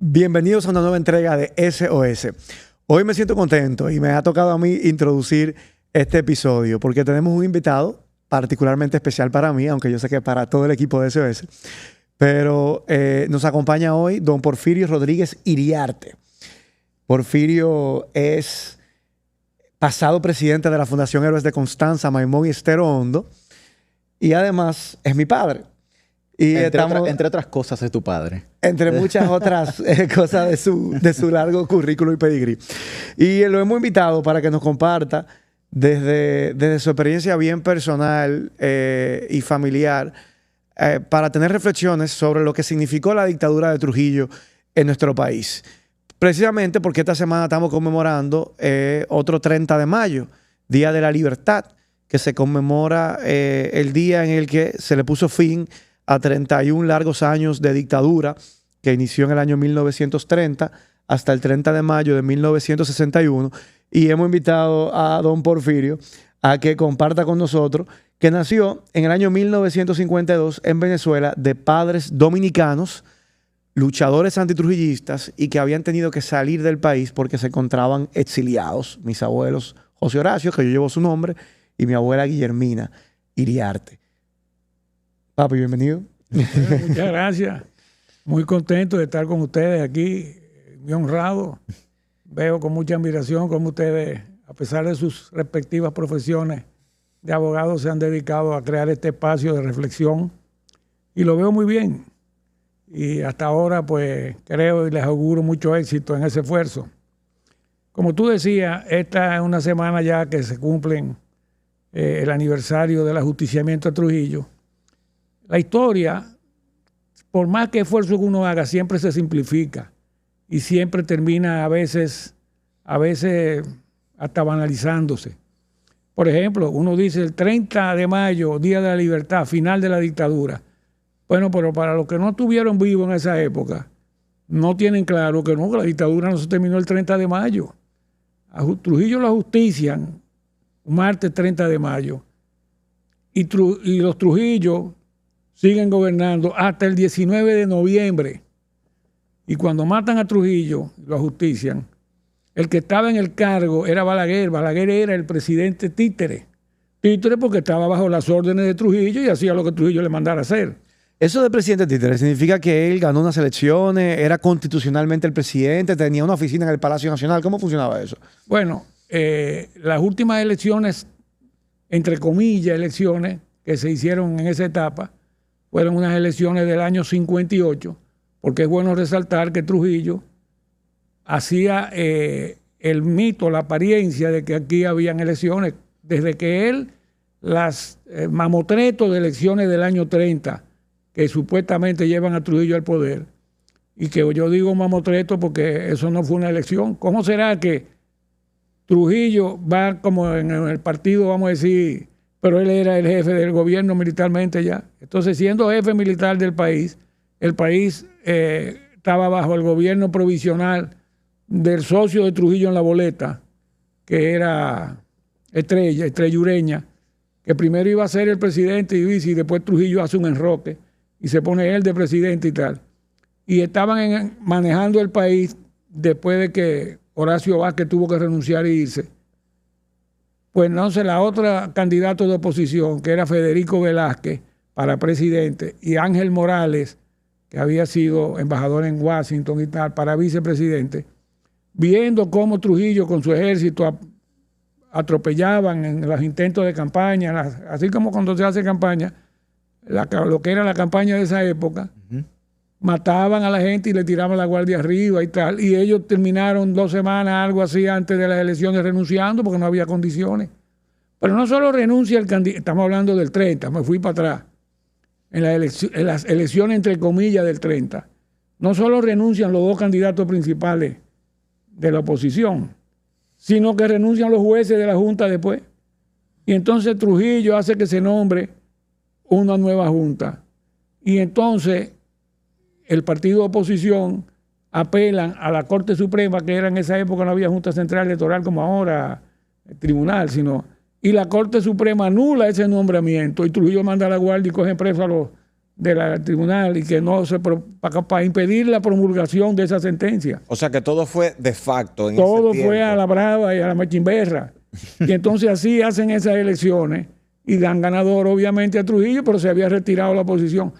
Bienvenidos a una nueva entrega de SOS. Hoy me siento contento y me ha tocado a mí introducir este episodio porque tenemos un invitado particularmente especial para mí, aunque yo sé que para todo el equipo de SOS. Pero nos acompaña hoy don Porfirio Rodríguez Iriarte. Porfirio es pasado presidente de la Fundación Héroes de Constanza, Maimón y Estero Hondo. Y además es mi padre. Y entre otras cosas es tu padre. Entre muchas otras cosas de su largo currículo y pedigrí. Y lo hemos invitado para que nos comparta desde su experiencia bien personal y familiar para tener reflexiones sobre lo que significó la dictadura de Trujillo en nuestro país. Precisamente porque esta semana estamos conmemorando otro 30 de mayo, Día de la Libertad, que se conmemora el día en el que se le puso fin a 31 largos años de dictadura que inició en el año 1930 hasta el 30 de mayo de 1961. Y hemos invitado a don Porfirio a que comparta con nosotros que nació en el año 1952 en Venezuela de padres dominicanos, luchadores antitrujillistas y que habían tenido que salir del país porque se encontraban exiliados. Mis abuelos José Horacio, que yo llevo su nombre, y mi abuela Guillermina Iriarte. Papi, bienvenido. Muchas gracias. Muy contento de estar con ustedes aquí, muy honrado. Veo con mucha admiración cómo ustedes, a pesar de sus respectivas profesiones de abogados, se han dedicado a crear este espacio de reflexión y lo veo muy bien. Y hasta ahora, pues, creo y les auguro mucho éxito en ese esfuerzo. Como tú decías, esta es una semana ya que se cumplen el aniversario del ajusticiamiento a Trujillo. La historia, por más que esfuerzo que uno haga, siempre se simplifica y siempre termina a veces hasta banalizándose. Por ejemplo, uno dice el 30 de mayo, Día de la Libertad, final de la dictadura. Bueno, pero para los que no estuvieron vivos en esa época, no tienen claro que no, que la dictadura no se terminó el 30 de mayo. A Trujillo lo ajustician martes 30 de mayo y los Trujillos siguen gobernando hasta el 19 de noviembre. Y cuando matan a Trujillo, lo ajustician, el que estaba en el cargo era Balaguer. Balaguer era el presidente títere. Títere porque estaba bajo las órdenes de Trujillo y hacía lo que Trujillo le mandara hacer. Eso de presidente títere significa que él ganó unas elecciones, era constitucionalmente el presidente, tenía una oficina en el Palacio Nacional. ¿Cómo funcionaba eso? Bueno, las últimas elecciones, entre comillas, elecciones que se hicieron en esa etapa, fueron unas elecciones del año 58, porque es bueno resaltar que Trujillo hacía el mito, la apariencia de que aquí habían elecciones, desde que él, las mamotretos de elecciones del año 30, que supuestamente llevan a Trujillo al poder, y que yo digo mamotreto porque eso no fue una elección. ¿Cómo será que Trujillo va como en el partido, vamos a decir, pero él era el jefe del gobierno militarmente ya? Entonces, siendo jefe militar del país, el país estaba bajo el gobierno provisional del socio de Trujillo en la boleta, que era Estrella Ureña, que primero iba a ser el presidente y vice, y después Trujillo hace un enroque y se pone él de presidente y tal. Y estaban manejando el país después de que Horacio Vázquez tuvo que renunciar e irse. Pues entonces la otra candidato de oposición, que era Federico Velázquez para presidente, y Ángel Morales, que había sido embajador en Washington y tal, para vicepresidente, viendo cómo Trujillo con su ejército atropellaban en los intentos de campaña, así como cuando se hace campaña, lo que era la campaña de esa época, mataban a la gente y le tiraban la guardia arriba y tal, y ellos terminaron 2 semanas, algo así, antes de las elecciones renunciando porque no había condiciones. Pero no solo renuncia el candidato, estamos hablando del 30, me fui para atrás, en las elecciones entre comillas del 30, no solo renuncian los 2 candidatos principales de la oposición, sino que renuncian los jueces de la Junta después. Y entonces Trujillo hace que se nombre una nueva Junta. Y entonces el partido de oposición apelan a la Corte Suprema, que era en esa época, no había Junta Central Electoral como ahora, el tribunal, y la Corte Suprema anula ese nombramiento y Trujillo manda a la guardia y coge preso a los del tribunal y que no se para impedir la promulgación de esa sentencia. O sea que todo fue de facto en Todo ese fue tiempo. a la brava y a la machimberra. Y entonces así hacen esas elecciones y dan ganador obviamente a Trujillo, pero se había retirado la oposición.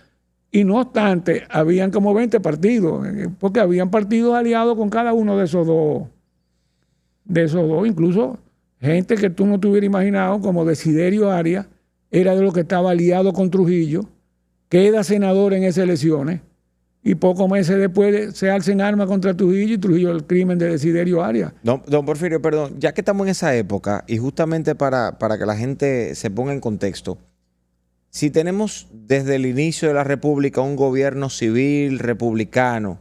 Y no obstante, habían como 20 partidos, porque habían partidos aliados con cada uno de esos dos. Incluso gente que tú no te hubieras imaginado, como Desiderio Arias, era de los que estaba aliado con Trujillo, queda senador en esas elecciones, y pocos meses después se alzan armas contra Trujillo y Trujillo el crimen de Desiderio Arias. Don Porfirio, perdón, ya que estamos en esa época, y justamente para que la gente se ponga en contexto, si tenemos desde el inicio de la República un gobierno civil, republicano,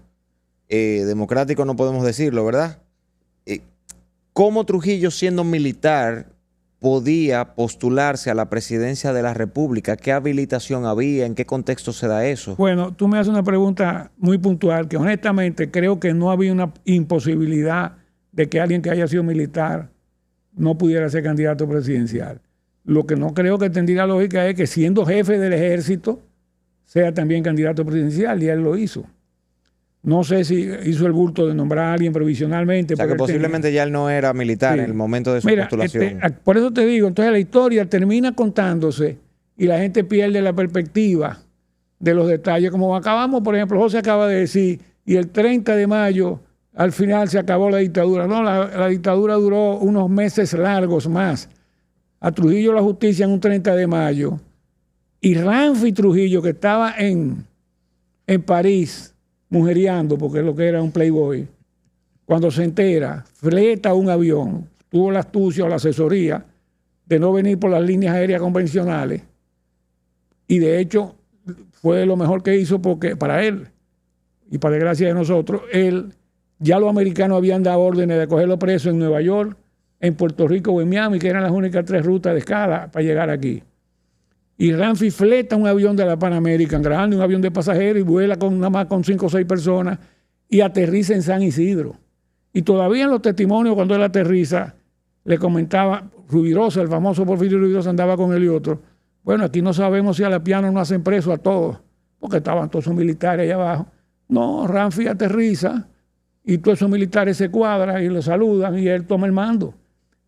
democrático no podemos decirlo, ¿verdad? ¿Cómo Trujillo, siendo militar, podía postularse a la presidencia de la República? ¿Qué habilitación había? ¿En qué contexto se da eso? Bueno, tú me haces una pregunta muy puntual que honestamente creo que no había una imposibilidad de que alguien que haya sido militar no pudiera ser candidato presidencial. Lo que no creo que tendría lógica es que siendo jefe del ejército sea también candidato presidencial, y él lo hizo. No sé si hizo el bulto de nombrar a alguien provisionalmente. O sea, que posiblemente ya él no era militar Sí. en el momento de su Mira, postulación. por eso te digo, entonces la historia termina contándose y la gente pierde la perspectiva de los detalles. Como acabamos, por ejemplo, José acaba de decir, y el 30 de mayo al final se acabó la dictadura. No, la dictadura duró unos meses largos más. A Trujillo la justicia en un 30 de mayo. Y Ramfi Trujillo, que estaba en París, mujeriando, porque es lo que era un playboy, cuando se entera, fleta un avión, tuvo la astucia o la asesoría de no venir por las líneas aéreas convencionales, y de hecho fue lo mejor que hizo, porque para él, y para desgracia de nosotros, ya los americanos habían dado órdenes de cogerlo preso en Nueva York, en Puerto Rico o en Miami, que eran las únicas 3 rutas de escala para llegar aquí. Y Ramfi fleta un avión de la Pan American, grande, un avión de pasajeros, y vuela nada más con 5 o 6 personas y aterriza en San Isidro. Y todavía en los testimonios, cuando él aterriza, le comentaba Rubirosa, el famoso Porfirio Rubirosa, andaba con él y otro. Bueno, aquí no sabemos si a la piano no hacen preso a todos, porque estaban todos esos militares allá abajo. No, Ramfi aterriza y todos esos militares se cuadran y lo saludan y él toma el mando.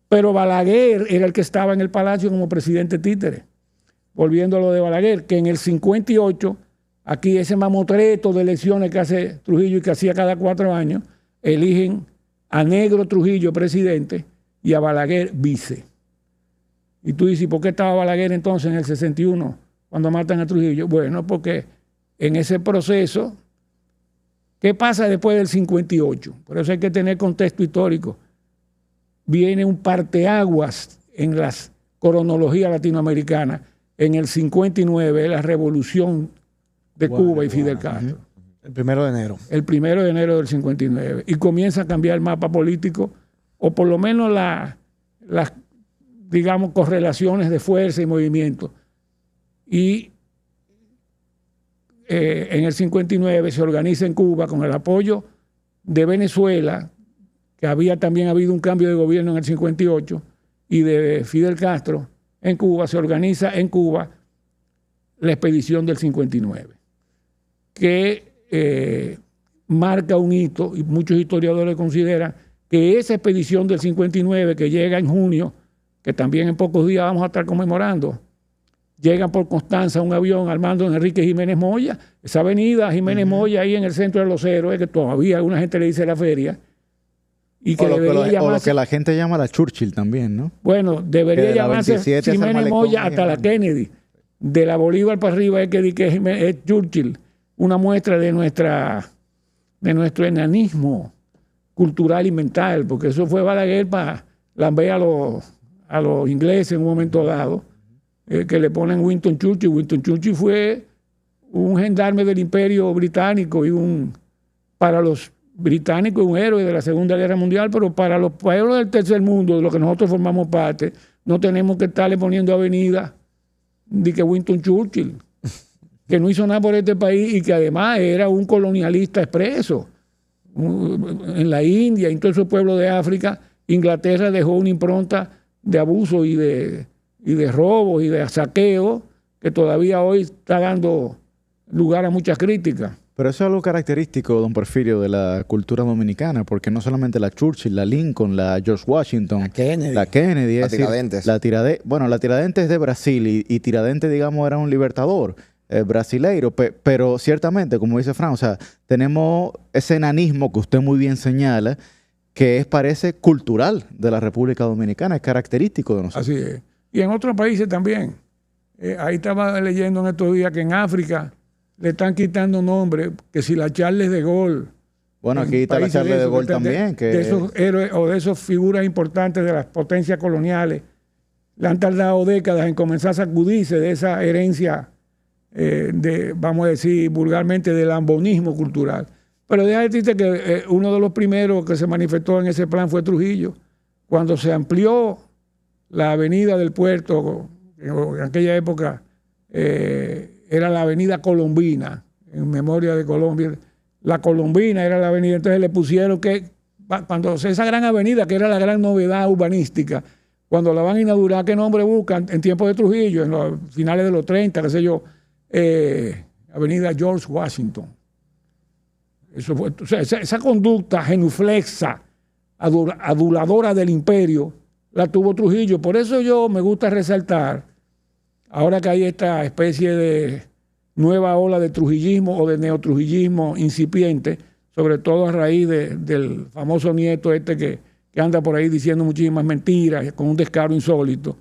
Pero Balaguer era el que estaba en el palacio como presidente títere. Volviendo a lo de Balaguer, que en el 58, aquí ese mamotreto de elecciones que hace Trujillo y que hacía cada 4 años, eligen a Negro Trujillo presidente y a Balaguer vice. Y tú dices, ¿por qué estaba Balaguer entonces en el 61 cuando matan a Trujillo? Bueno, porque en ese proceso, ¿qué pasa después del 58? Por eso hay que tener contexto histórico. Viene un parteaguas en las cronologías latinoamericanas. En el 59, la revolución de Cuba y Fidel Castro. El 1 de enero. El 1 de enero del 59. Y comienza a cambiar el mapa político, o por lo menos las, digamos, correlaciones de fuerza y movimiento. Y en el 59 se organiza en Cuba con el apoyo de Venezuela, que había también habido un cambio de gobierno en el 58, y de Fidel Castro. En Cuba se organiza en Cuba la expedición del 59, que marca un hito, y muchos historiadores consideran que esa expedición del 59, que llega en junio, que también en pocos días vamos a estar conmemorando, llega por Constanza un avión Armando Enrique Jiménez Moya, esa avenida Jiménez Moya ahí en el centro de Los Héroes, que todavía alguna gente le dice la feria, y que o lo llamarse, que la gente llama la Churchill también, ¿no? bueno, debería llamarse Jiménez Moya hasta la Kennedy. De la Bolívar para arriba es que es Churchill, una muestra de nuestro enanismo cultural y mental, porque eso fue Balaguer para lamber a los ingleses en un momento dado, que le ponen Winston Churchill. Winston Churchill fue un gendarme del Imperio Británico y para los británicos un héroe de la Segunda Guerra Mundial, pero para los pueblos del tercer mundo, de los que nosotros formamos parte, no tenemos que estarle poniendo avenida de que Winston Churchill, que no hizo nada por este país y que además era un colonialista expreso. En la India y en todos esos pueblos de África, Inglaterra dejó una impronta de abuso y de robos y de saqueo que todavía hoy está dando lugar a muchas críticas. Pero eso es algo característico, don Porfirio, de la cultura dominicana, porque no solamente la Churchill, la Lincoln, la George Washington, La Kennedy. la Kennedy, La es decir, Tiradentes. la Tiradentes es de Brasil y Tiradentes, digamos, era un libertador brasileiro, pero ciertamente, como dice Fran, o sea, tenemos ese enanismo que usted muy bien señala, que parece cultural de la República Dominicana, es característico de nosotros. Así es. Y en otros países también. Ahí estaba leyendo en estos días que en África le están quitando nombres, que si la Charles de Gaulle. Bueno, aquí está la países Charles de esos, Gaulle de también, que de esos héroes o de esas figuras importantes de las potencias coloniales. Le han tardado décadas en comenzar a sacudirse de esa herencia vamos a decir vulgarmente, del lambonismo cultural. Pero déjame decirte que uno de los primeros que se manifestó en ese plan fue Trujillo. Cuando se amplió la avenida del puerto, en aquella época era la avenida Colombina, en memoria de Colombia. La Colombina era la avenida, entonces le pusieron que, cuando esa gran avenida, que era la gran novedad urbanística, cuando la van a inaugurar, ¿qué nombre buscan? En tiempos de Trujillo, en los finales de los 30, qué sé yo, avenida George Washington. Eso fue, o sea, esa conducta genuflexa, aduladora del imperio, la tuvo Trujillo. Por eso yo me gusta resaltar, ahora que hay esta especie de nueva ola de trujillismo o de neotrujillismo incipiente, sobre todo a raíz del famoso nieto que anda por ahí diciendo muchísimas mentiras, con un descaro insólito,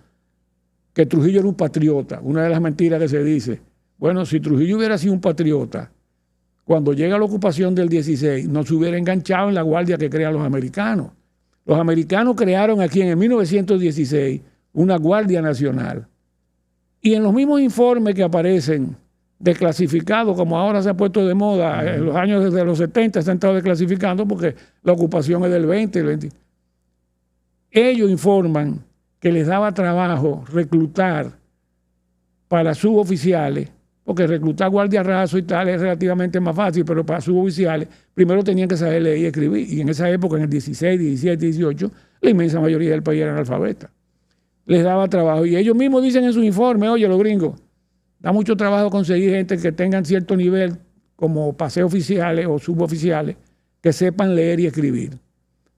que Trujillo era un patriota. Una de las mentiras que se dice, bueno, si Trujillo hubiera sido un patriota, cuando llega la ocupación del 16, no se hubiera enganchado en la guardia que crean los americanos. Los americanos crearon aquí en el 1916 una Guardia Nacional. Y en los mismos informes que aparecen desclasificados, como ahora se ha puesto de moda, en los años desde los 70 se han estado desclasificando porque la ocupación es del 20, el 20. Ellos informan que les daba trabajo reclutar para suboficiales, porque reclutar guardia raso y tal es relativamente más fácil, pero para suboficiales primero tenían que saber leer y escribir. Y en esa época, en el 16, 17, 18, la inmensa mayoría del país eran analfabetas. Les daba trabajo. Y ellos mismos dicen en su informe, oye, los gringos, da mucho trabajo conseguir gente que tengan cierto nivel como paseoficiales o suboficiales, que sepan leer y escribir.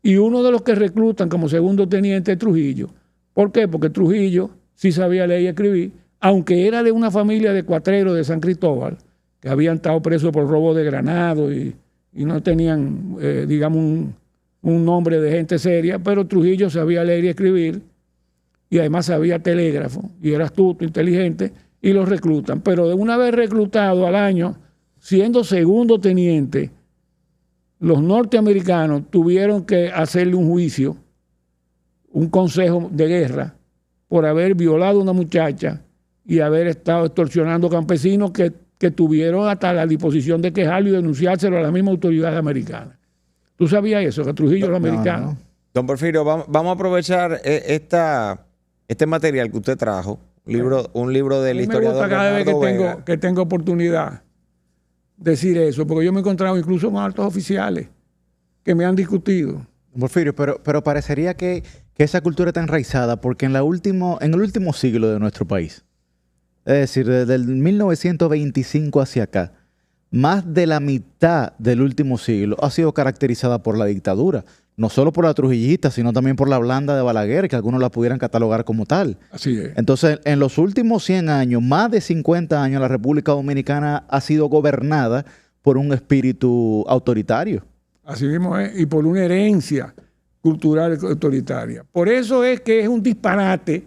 Y uno de los que reclutan como segundo teniente es Trujillo. ¿Por qué? Porque Trujillo sí sabía leer y escribir, aunque era de una familia de cuatreros de San Cristóbal, que habían estado presos por robo de granado y no tenían, digamos, un nombre de gente seria, pero Trujillo sabía leer y escribir, y además sabía telégrafo, y era astuto, inteligente, y los reclutan. Pero de una vez reclutado al año, siendo segundo teniente, los norteamericanos tuvieron que hacerle un juicio, un consejo de guerra, por haber violado a una muchacha y haber estado extorsionando campesinos que tuvieron hasta la disposición de quejarlo y denunciárselo a la misma autoridad americana. ¿Tú sabías eso? Que Trujillo era americano. No. Don Porfirio, vamos a aprovechar este material que usted trajo, un libro del Me historiador gusta cada vez Bernardo Vega. que tengo oportunidad decir eso, porque yo me he encontrado incluso con altos oficiales que me han discutido. Porfirio, pero parecería que esa cultura está enraizada porque en el último siglo de nuestro país, es decir, desde el 1925 hacia acá, más de la mitad del último siglo ha sido caracterizada por la dictadura. No solo por la trujillista, sino también por la blanda de Balaguer, que algunos la pudieran catalogar como tal. Así es. Entonces, en los últimos 100 años, más de 50 años, la República Dominicana ha sido gobernada por un espíritu autoritario. Así mismo es, y por una herencia cultural autoritaria. Por eso es que es un disparate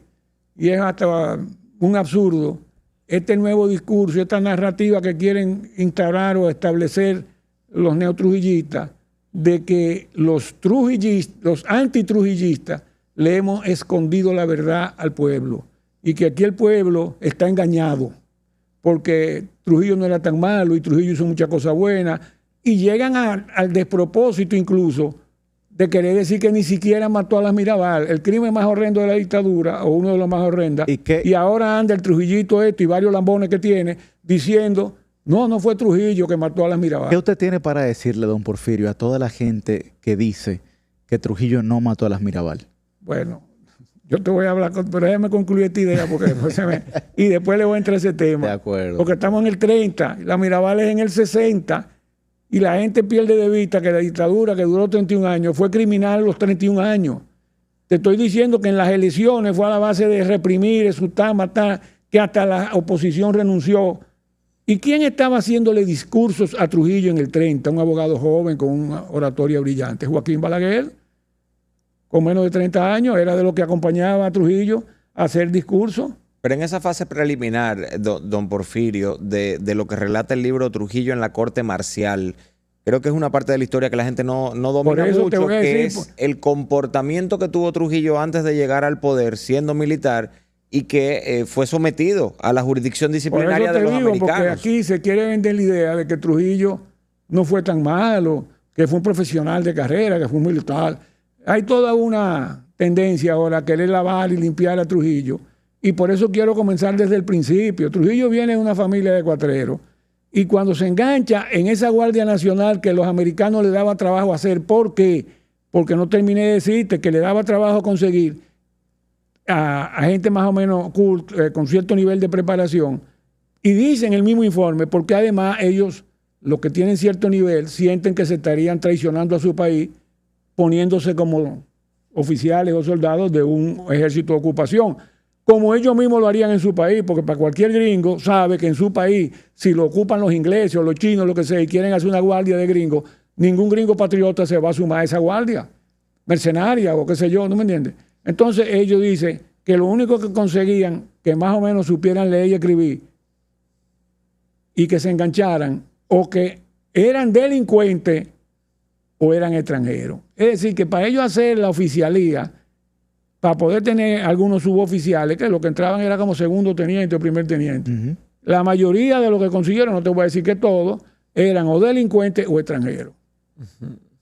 y es hasta un absurdo este nuevo discurso, esta narrativa que quieren instaurar o establecer los neotrujillistas, de que los antitrujillistas le hemos escondido la verdad al pueblo y que aquí el pueblo está engañado porque Trujillo no era tan malo y Trujillo hizo muchas cosas buenas, y llegan al despropósito incluso de querer decir que ni siquiera mató a las Mirabal, el crimen más horrendo de la dictadura, o uno de los más horrendos, y ahora anda el Trujillito y varios lambones que tiene diciendo, no fue Trujillo que mató a las Mirabal. ¿Qué usted tiene para decirle, don Porfirio, a toda la gente que dice que Trujillo no mató a las Mirabal? Bueno, Yo te voy a hablar, pero déjame concluir esta idea porque después y después le voy a entrar a ese tema. De acuerdo. Porque estamos en el 30, la Mirabal es en el 60 y la gente pierde de vista que la dictadura que duró 31 años fue criminal los 31 años. Te estoy diciendo que en las elecciones fue a la base de reprimir, insultar, matar, que hasta la oposición renunció. ¿Y quién estaba haciéndole discursos a Trujillo en el 30? Un abogado joven con una oratoria brillante, Joaquín Balaguer, con menos de 30 años, era de lo que acompañaba a Trujillo a hacer discursos. Pero en esa fase preliminar, don Porfirio, de lo que relata el libro Trujillo en la corte marcial, creo que es una parte de la historia que la gente no domina mucho, que es el comportamiento que tuvo Trujillo antes de llegar al poder siendo militar y que fue sometido a la jurisdicción disciplinaria de los americanos. Porque aquí se quiere vender la idea de que Trujillo no fue tan malo, que fue un profesional de carrera, que fue un militar. Hay toda una tendencia ahora a querer lavar y limpiar a Trujillo. Y por eso quiero comenzar desde el principio. Trujillo viene de una familia de cuatreros. Y cuando se engancha en esa Guardia Nacional que los americanos le daba trabajo a hacer, ¿por qué? Porque no terminé de decirte que le daba trabajo a conseguir a gente más o menos con cierto nivel de preparación. Y dicen en el mismo informe, porque además ellos, los que tienen cierto nivel, sienten que se estarían traicionando a su país poniéndose como oficiales o soldados de un ejército de ocupación, como ellos mismos lo harían en su país, porque para cualquier gringo sabe que en su país, si lo ocupan los ingleses o los chinos, lo que sea, y quieren hacer una guardia de gringos, ningún gringo patriota se va a sumar a esa guardia mercenaria o qué sé yo, ¿no me entiendes? Entonces ellos dicen que lo único que conseguían que más o menos supieran leer y escribir y que se engancharan o que eran delincuentes o eran extranjeros. Es decir, que para ellos hacer la oficialía, para poder tener algunos suboficiales, que lo que entraban era como segundo teniente o primer teniente. La mayoría de los que consiguieron, no te voy a decir que todos, eran o delincuentes o extranjeros.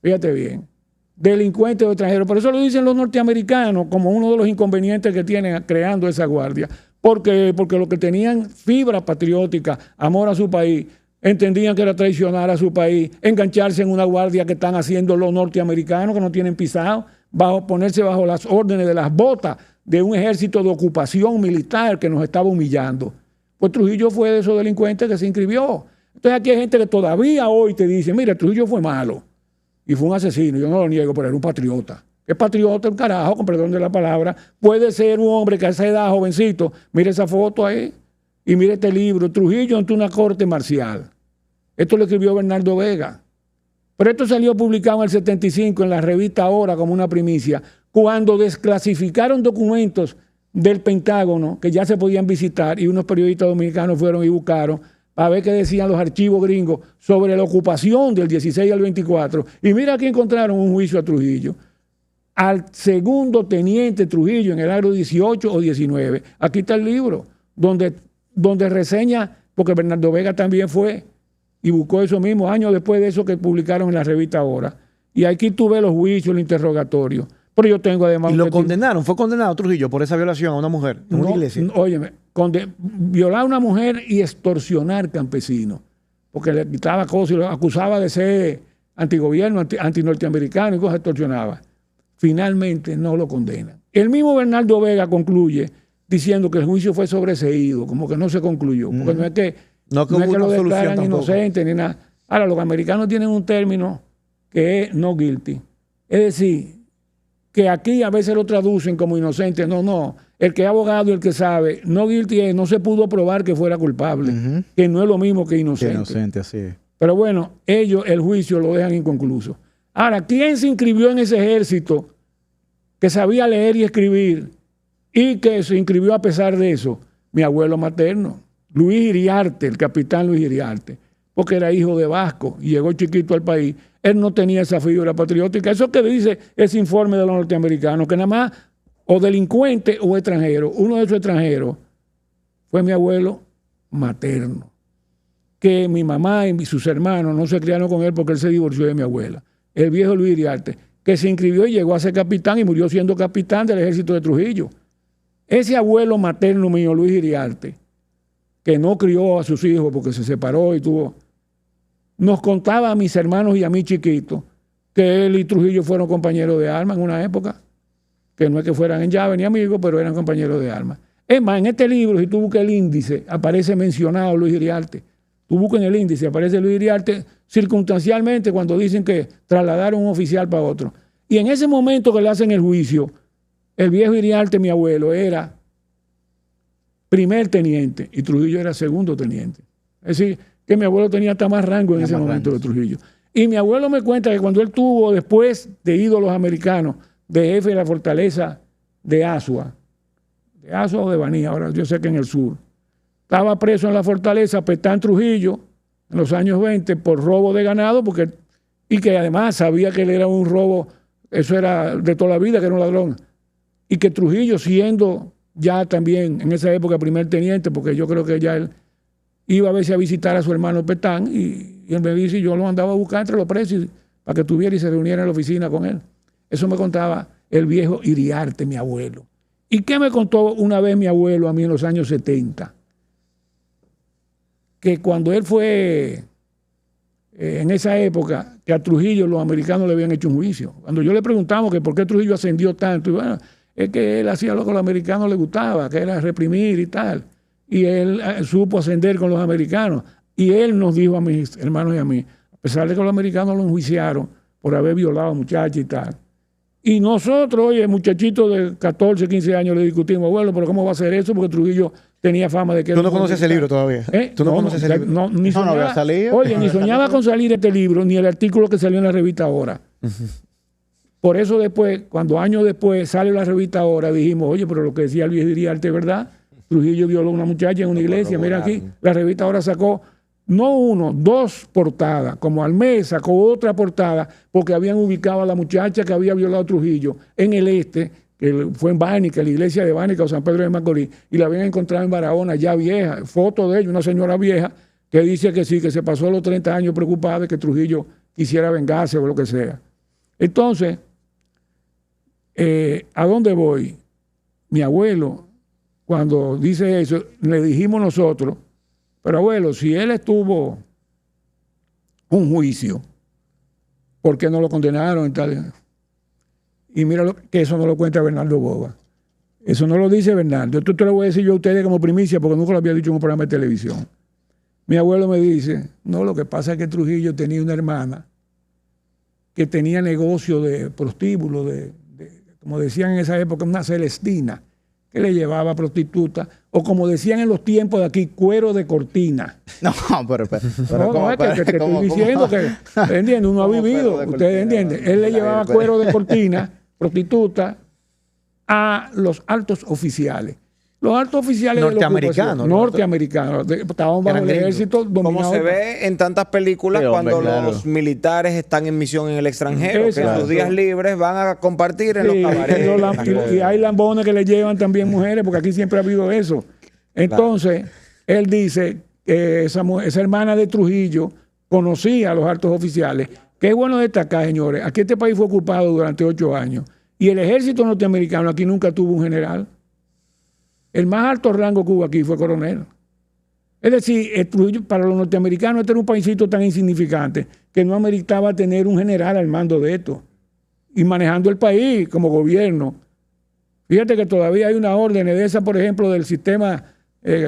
Fíjate bien. Delincuentes o extranjeros. Por eso lo dicen los norteamericanos como uno de los inconvenientes que tienen creando esa guardia. Porque los que tenían fibra patriótica, amor a su país, entendían que era traicionar a su país, engancharse en una guardia que están haciendo los norteamericanos que no tienen pisado, ponerse bajo las órdenes de las botas de un ejército de ocupación militar que nos estaba humillando. Pues Trujillo fue de esos delincuentes que se inscribió. Entonces aquí hay gente que todavía hoy te dice, mira, Trujillo fue malo y fue un asesino, yo no lo niego, pero era un patriota. ¿Qué patriota? Un carajo, con perdón de la palabra. Puede ser un hombre que a esa edad, jovencito, mire esa foto ahí y mire este libro, Trujillo ante una corte marcial. Esto lo escribió Bernardo Vega. Pero esto salió publicado en el 75 en la revista Ahora como una primicia, cuando desclasificaron documentos del Pentágono que ya se podían visitar y unos periodistas dominicanos fueron y buscaron para ver qué decían los archivos gringos sobre la ocupación del 16 al 24. Y mira aquí encontraron un juicio a Trujillo. Al segundo teniente Trujillo en el año 18 o 19. Aquí está el libro donde reseña, porque Bernardo Vega también fue y buscó eso mismo años después de eso que publicaron en la revista Ahora. Y aquí tú ves los juicios, el interrogatorio. Pero yo tengo además... ¿Y lo condenaron? ¿Fue condenado Trujillo por esa violación a una mujer en una iglesia? Óyeme, violar a una mujer y extorsionar campesinos. Porque le quitaba cosas y lo acusaba de ser antigobierno, antinorteamericano y cosas, extorsionaba. Finalmente no lo condenan. El mismo Bernardo Vega concluye diciendo que el juicio fue sobreseído, como que no se concluyó. Porque no es que lo declaran inocente ni nada. Ahora, los americanos tienen un término que es no guilty. Es decir, que aquí a veces lo traducen como inocente. No. El que es abogado y el que sabe, no guilty es, no se pudo probar que fuera culpable. Que no es lo mismo que inocente. Que inocente, así es. Pero bueno, ellos el juicio lo dejan inconcluso. Ahora, ¿quién se inscribió en ese ejército que sabía leer y escribir y que se inscribió a pesar de eso? Mi abuelo materno, Luis Iriarte, el capitán Luis Iriarte, porque era hijo de vasco y llegó chiquito al país. Él no tenía esa figura patriótica. Eso que dice ese informe de los norteamericanos, que nada más o delincuente o extranjero. Uno de esos extranjeros fue mi abuelo materno, que mi mamá y sus hermanos no se criaron con él porque él se divorció de mi abuela. El viejo Luis Iriarte, que se inscribió y llegó a ser capitán y murió siendo capitán del ejército de Trujillo. Ese abuelo materno mío, Luis Iriarte, que no crió a sus hijos porque se separó y tuvo... Nos contaba a mis hermanos y a mí chiquitos que él y Trujillo fueron compañeros de armas en una época. que no es que fueran en llave ni amigos, pero eran compañeros de armas. Es más, en este libro, si tú buscas el índice, aparece mencionado Luis Iriarte. Tú buscas en el índice, aparece Luis Iriarte circunstancialmente cuando dicen que trasladaron un oficial para otro. Y en ese momento que le hacen el juicio, el viejo Iriarte, mi abuelo, era primer teniente y Trujillo era segundo teniente. Es decir, que mi abuelo tenía hasta más rango en ese momento de Trujillo. Y mi abuelo me cuenta que cuando él tuvo, después de ídolos americanos, de jefe de la fortaleza de Asua o de Baní, ahora yo sé que en el sur, estaba preso en la fortaleza Petán Trujillo en los años 20 por robo de ganado, y que además sabía que él era un robo, eso era de toda la vida, que era un ladrón. Y que Trujillo, siendo ya también en esa época primer teniente, porque yo creo que ya él iba a veces a visitar a su hermano Petán, y él me dice, yo lo andaba a buscar entre los presos para que tuviera y se reuniera en la oficina con él. Eso me contaba el viejo Iriarte, mi abuelo. ¿Y qué me contó una vez mi abuelo a mí en los años 70? Que cuando él fue, en esa época, que a Trujillo los americanos le habían hecho un juicio. Cuando yo le preguntamos que por qué Trujillo ascendió tanto, y bueno, es que él hacía lo que a los americanos les gustaba, que era reprimir y tal. Y él supo ascender con los americanos. Y él nos dijo a mis hermanos y a mí, a pesar de que los americanos lo enjuiciaron por haber violado a muchachos y tal. Y nosotros, oye, muchachitos de 14, 15 años le discutimos, abuelo, pero ¿cómo va a ser eso? Porque Trujillo tenía fama de que... Tú no conoces ese libro todavía. ¿Tú no conoces ese libro? Ni soñaba, había salido. Oye, ni soñaba con salir este libro, ni el artículo que salió en la revista Ahora. Por eso después, cuando años después sale la revista Ahora, dijimos, oye, pero lo que decía el viejo Iriarte es verdad. Trujillo violó a una muchacha en una iglesia. Mira aquí, la revista Ahora sacó no uno, dos portadas. Como al mes sacó otra portada porque habían ubicado a la muchacha que había violado a Trujillo en el este, que fue en Bánica, la iglesia de Bánica o San Pedro de Macorís, y la habían encontrado en Barahona, ya vieja. Foto de ella, una señora vieja que dice que sí, que se pasó los 30 años preocupada de que Trujillo quisiera vengarse o lo que sea. Entonces, ¿a dónde voy? Mi abuelo, cuando dice eso, le dijimos nosotros, pero abuelo, si él estuvo un juicio, ¿por qué no lo condenaron? Y mira que eso no lo cuenta Bernardo Boba. Eso no lo dice Bernardo. Esto te lo voy a decir yo a ustedes como primicia, porque nunca lo había dicho en un programa de televisión. Mi abuelo me dice, no, lo que pasa es que Trujillo tenía una hermana que tenía negocio de prostíbulo, como decían en esa época, una Celestina, que le llevaba prostituta, o como decían en los tiempos de aquí, cuero de cortina. No, pero no, es que te estoy diciendo que, ¿entiendes? Uno ha vivido, ustedes entienden. Él le llevaba cuero de cortina, prostituta, a los altos oficiales. Los altos oficiales norteamericanos, estaban bajo el ejército dominado. Como se ve en tantas películas, sí, cuando los militares están en misión en el extranjero, que en sus días libres van a compartir en los cabarets. Y hay lambones que le llevan también mujeres, porque aquí siempre ha habido eso. Entonces, él dice que esa hermana de Trujillo conocía a los altos oficiales. Qué bueno destacar, señores, aquí este país fue ocupado durante 8 años y el ejército norteamericano aquí nunca tuvo un general. El más alto rango que hubo aquí fue coronel. Es decir, para los norteamericanos este era un paísito tan insignificante que no ameritaba tener un general al mando de esto y manejando el país como gobierno. Fíjate que todavía hay una orden de esa, por ejemplo, del sistema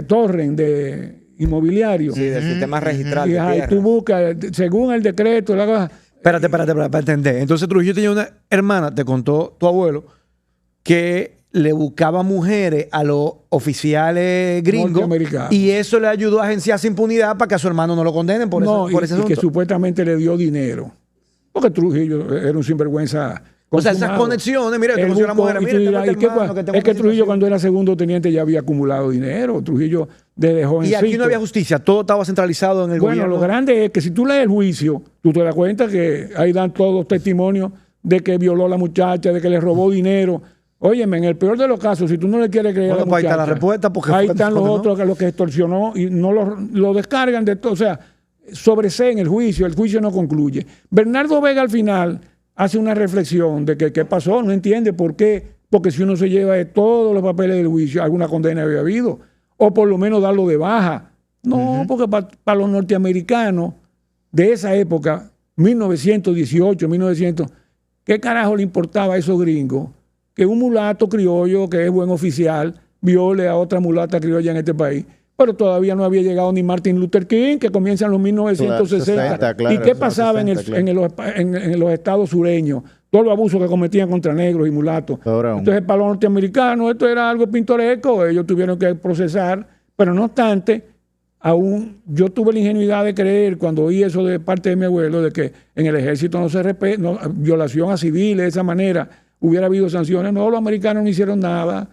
Torrent de inmobiliario. Sí, del sistema registral de tierra. Y tú buscas, según el decreto, la cosa. Espérate, para entender. Entonces Trujillo tenía una hermana, te contó tu abuelo, que le buscaba mujeres a los oficiales gringos y eso le ayudó a agenciarse impunidad para que a su hermano no lo condenen por ese asunto. Y que supuestamente le dio dinero. Porque Trujillo era un sinvergüenza. O sea, esas conexiones, mira, te conoció la mujer, es que Trujillo cuando era segundo teniente ya había acumulado dinero. Trujillo desde jovencito. Y aquí no había justicia, todo estaba centralizado en el gobierno. Bueno, lo grande es que si tú lees el juicio, tú te das cuenta que ahí dan todos testimonios de que violó a la muchacha, de que le robó dinero. Óyeme, en el peor de los casos, si tú no le quieres creer a la muchacha, ahí está la respuesta, porque ahí están los otros que los que extorsionó y no lo descargan de todo. O sea, sobreseen el juicio no concluye. Bernardo Vega al final hace una reflexión de que qué pasó, no entiende por qué, porque si uno se lleva de todos los papeles del juicio, alguna condena había habido, o por lo menos darlo de baja. No, porque para los norteamericanos de esa época, 1918, 1900, ¿qué carajo le importaba a esos gringos que un mulato criollo que es buen oficial viole a otra mulata criolla en este país. Pero todavía no había llegado ni Martin Luther King, que comienza en los 1960. Claro, ¿Y qué pasaba 60, en los estados sureños? Todos los abusos que cometían contra negros y mulatos. Entonces, para los norteamericanos, esto era algo pintoresco. Ellos tuvieron que procesar. Pero no obstante, aún yo tuve la ingenuidad de creer, cuando oí eso de parte de mi abuelo, de que en el ejército no se respeta, violación a civiles de esa manera, hubiera habido sanciones. No, los americanos no hicieron nada.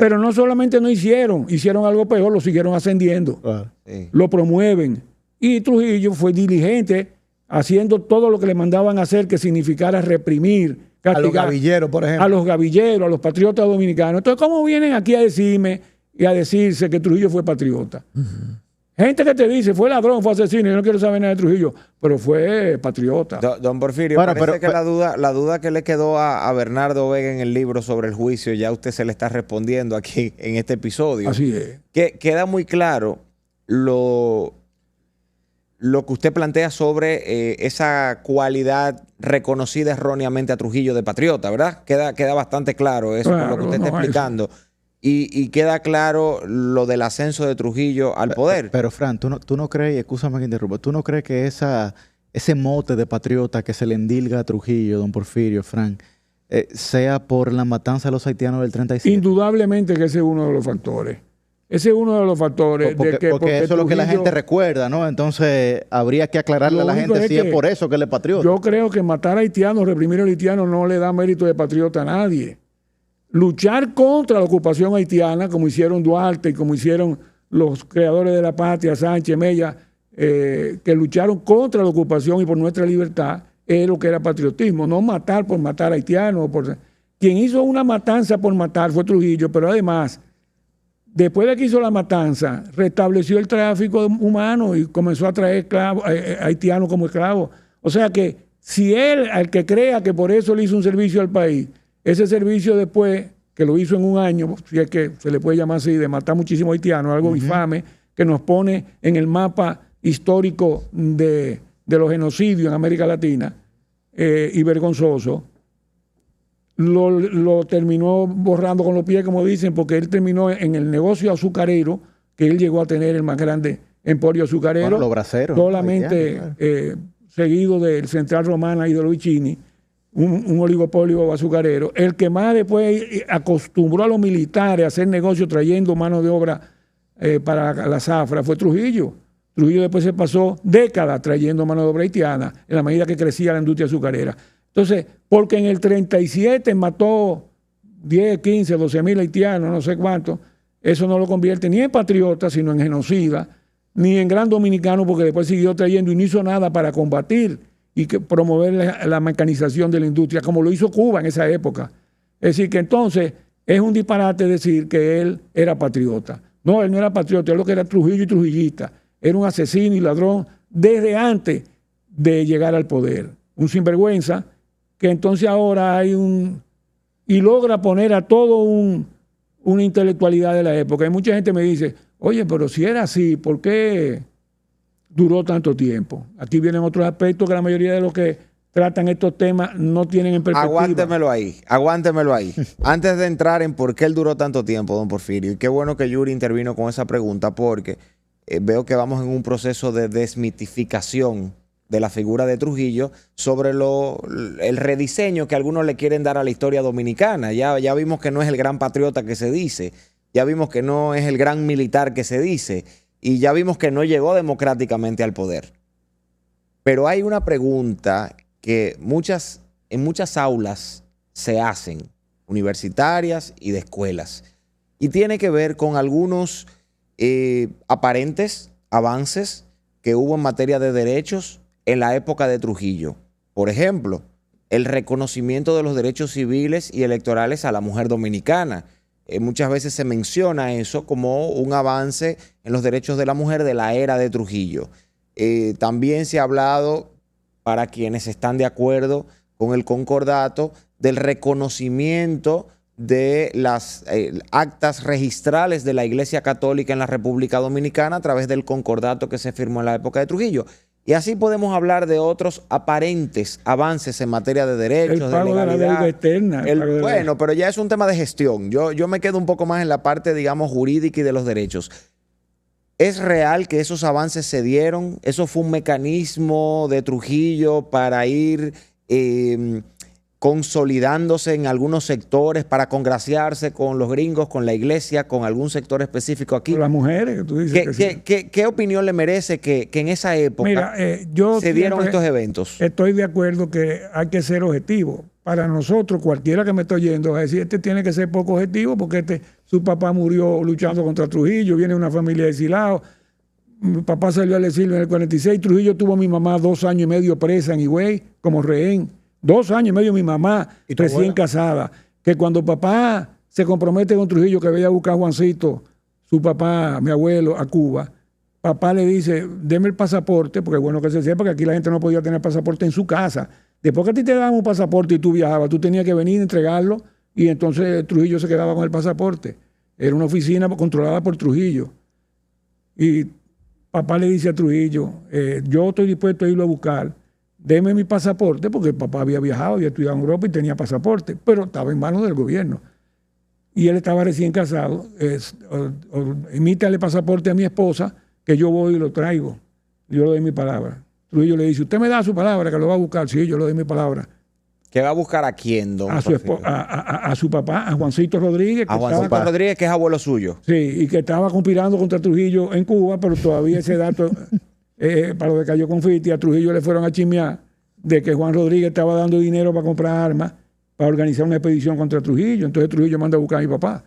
Pero no solamente no hicieron algo peor, lo siguieron ascendiendo. Sí. Lo promueven. Y Trujillo fue diligente, haciendo todo lo que le mandaban hacer, que significara reprimir, castigar. A los gavilleros, por ejemplo. A los gavilleros, a los patriotas dominicanos. Entonces, ¿cómo vienen aquí a decirme y a decirse que Trujillo fue patriota? Gente que te dice, fue ladrón, fue asesino, yo no quiero saber nada de Trujillo, pero fue patriota. Don Porfirio, parece que la duda que le quedó a Bernardo Vega en el libro sobre el juicio, ya usted se le está respondiendo aquí en este episodio. Así es. Que queda muy claro lo que usted plantea sobre esa cualidad reconocida erróneamente a Trujillo de patriota, ¿verdad? Queda bastante claro eso, claro, por lo que usted está explicando. Y queda claro lo del ascenso de Trujillo al poder. Pero Fran, tú no crees, excúsame que interrumpa, ¿tú no crees que ese mote de patriota que se le endilga a Trujillo, don Porfirio, Fran, sea por la matanza de los haitianos del 37? Indudablemente que ese es uno de los factores. Ese es uno de los factores. Porque eso es lo que la gente recuerda, ¿no? Entonces habría que aclararle a la gente si es por eso que él es patriota. Yo creo que matar a haitianos, reprimir a haitianos no le da mérito de patriota a nadie. Luchar contra la ocupación haitiana, como hicieron Duarte y como hicieron los creadores de la patria, Sánchez, Mella, que lucharon contra la ocupación y por nuestra libertad, es lo que era patriotismo. No matar por matar haitianos. Quien hizo una matanza por matar fue Trujillo, pero además, después de que hizo la matanza, restableció el tráfico humano y comenzó a traer haitianos como esclavos. O sea que si él, al que crea que por eso le hizo un servicio al país, ese servicio después, que lo hizo en un año, si es que se le puede llamar así, de matar muchísimos haitianos, algo infame, que nos pone en el mapa histórico de los genocidios en América Latina, y vergonzoso, lo terminó borrando con los pies, como dicen, porque él terminó en el negocio azucarero, que él llegó a tener el más grande emporio azucarero. Bueno, los braceros. Solamente seguido del Central Romana y de Luichini, un oligopolio azucarero. El que más después acostumbró a los militares a hacer negocios trayendo mano de obra para la zafra fue Trujillo. Trujillo después se pasó décadas trayendo mano de obra haitiana en la medida que crecía la industria azucarera. Entonces, porque en el 37 mató 10, 15, 12 mil haitianos, no sé cuánto, eso no lo convierte ni en patriota, sino en genocida, ni en gran dominicano, porque después siguió trayendo y no hizo nada para combatir y promover la mecanización de la industria, como lo hizo Cuba en esa época. Es decir, que entonces es un disparate decir que él era patriota. No, él no era patriota, él lo que era Trujillo y trujillista. Era un asesino y ladrón desde antes de llegar al poder. Un sinvergüenza que entonces ahora y logra poner a todo una intelectualidad de la época. Y mucha gente me dice, oye, pero si era así, ¿por qué duró tanto tiempo? Aquí vienen otros aspectos que la mayoría de los que tratan estos temas no tienen en perspectiva. Aguántemelo ahí. Antes de entrar en por qué él duró tanto tiempo, don Porfirio, y qué bueno que Yuri intervino con esa pregunta, porque veo que vamos en un proceso de desmitificación de la figura de Trujillo sobre el rediseño que algunos le quieren dar a la historia dominicana. Ya vimos que no es el gran patriota que se dice, ya vimos que no es el gran militar que se dice, y ya vimos que no llegó democráticamente al poder. Pero hay una pregunta que en muchas aulas se hacen, universitarias y de escuelas, y tiene que ver con algunos aparentes avances que hubo en materia de derechos en la época de Trujillo. Por ejemplo, el reconocimiento de los derechos civiles y electorales a la mujer dominicana. Muchas veces se menciona eso como un avance en los derechos de la mujer de la era de Trujillo. También se ha hablado, para quienes están de acuerdo con el concordato, del reconocimiento de las actas registrales de la Iglesia Católica en la República Dominicana a través del concordato que se firmó en la época de Trujillo. Y así podemos hablar de otros aparentes avances en materia de derechos, El pago de la deuda externa. Bueno, pero ya es un tema de gestión. Yo me quedo un poco más en la parte, digamos, jurídica y de los derechos. ¿Es real que esos avances se dieron? ¿Eso fue un mecanismo de Trujillo para ir consolidándose en algunos sectores, para congraciarse con los gringos, con la iglesia, con algún sector específico aquí? Con las mujeres, que tú dices. ¿Qué opinión le merece que en esa época se dieron estos eventos? Estoy de acuerdo que hay que ser objetivo. Para nosotros, cualquiera que me esté oyendo va a decir, este tiene que ser poco objetivo porque su papá murió luchando contra Trujillo, viene de una familia de Silao. Mi papá salió al exilio en el 46. Trujillo tuvo a mi mamá 2 años y medio presa en Higüey como rehén. 2 años y medio mi mamá recién casada. Que cuando papá se compromete con Trujillo que vaya a buscar a Juancito, su papá, mi abuelo, a Cuba, papá le dice, deme el pasaporte, porque es bueno que se sepa que aquí la gente no podía tener pasaporte en su casa. Después que a ti te daban un pasaporte y tú viajabas, tú tenías que venir a entregarlo y entonces Trujillo se quedaba con el pasaporte. Era una oficina controlada por Trujillo. Y papá le dice a Trujillo, yo estoy dispuesto a irlo a buscar, deme mi pasaporte, porque papá había viajado, había estudiado en Europa y tenía pasaporte, pero estaba en manos del gobierno. Y él estaba recién casado, emítale pasaporte a mi esposa, que yo voy y lo traigo. Yo le doy mi palabra. Trujillo le dice, usted me da su palabra que lo va a buscar. Sí, yo le doy mi palabra. ¿Que va a buscar a quién, don? A su papá, a Juancito Rodríguez. A Juancito Rodríguez, que es abuelo suyo. Sí, y que estaba conspirando contra Trujillo en Cuba, pero todavía ese dato, para lo de Cayo Confiti, a Trujillo le fueron a chismear de que Juan Rodríguez estaba dando dinero para comprar armas, para organizar una expedición contra Trujillo. Entonces Trujillo manda a buscar a mi papá.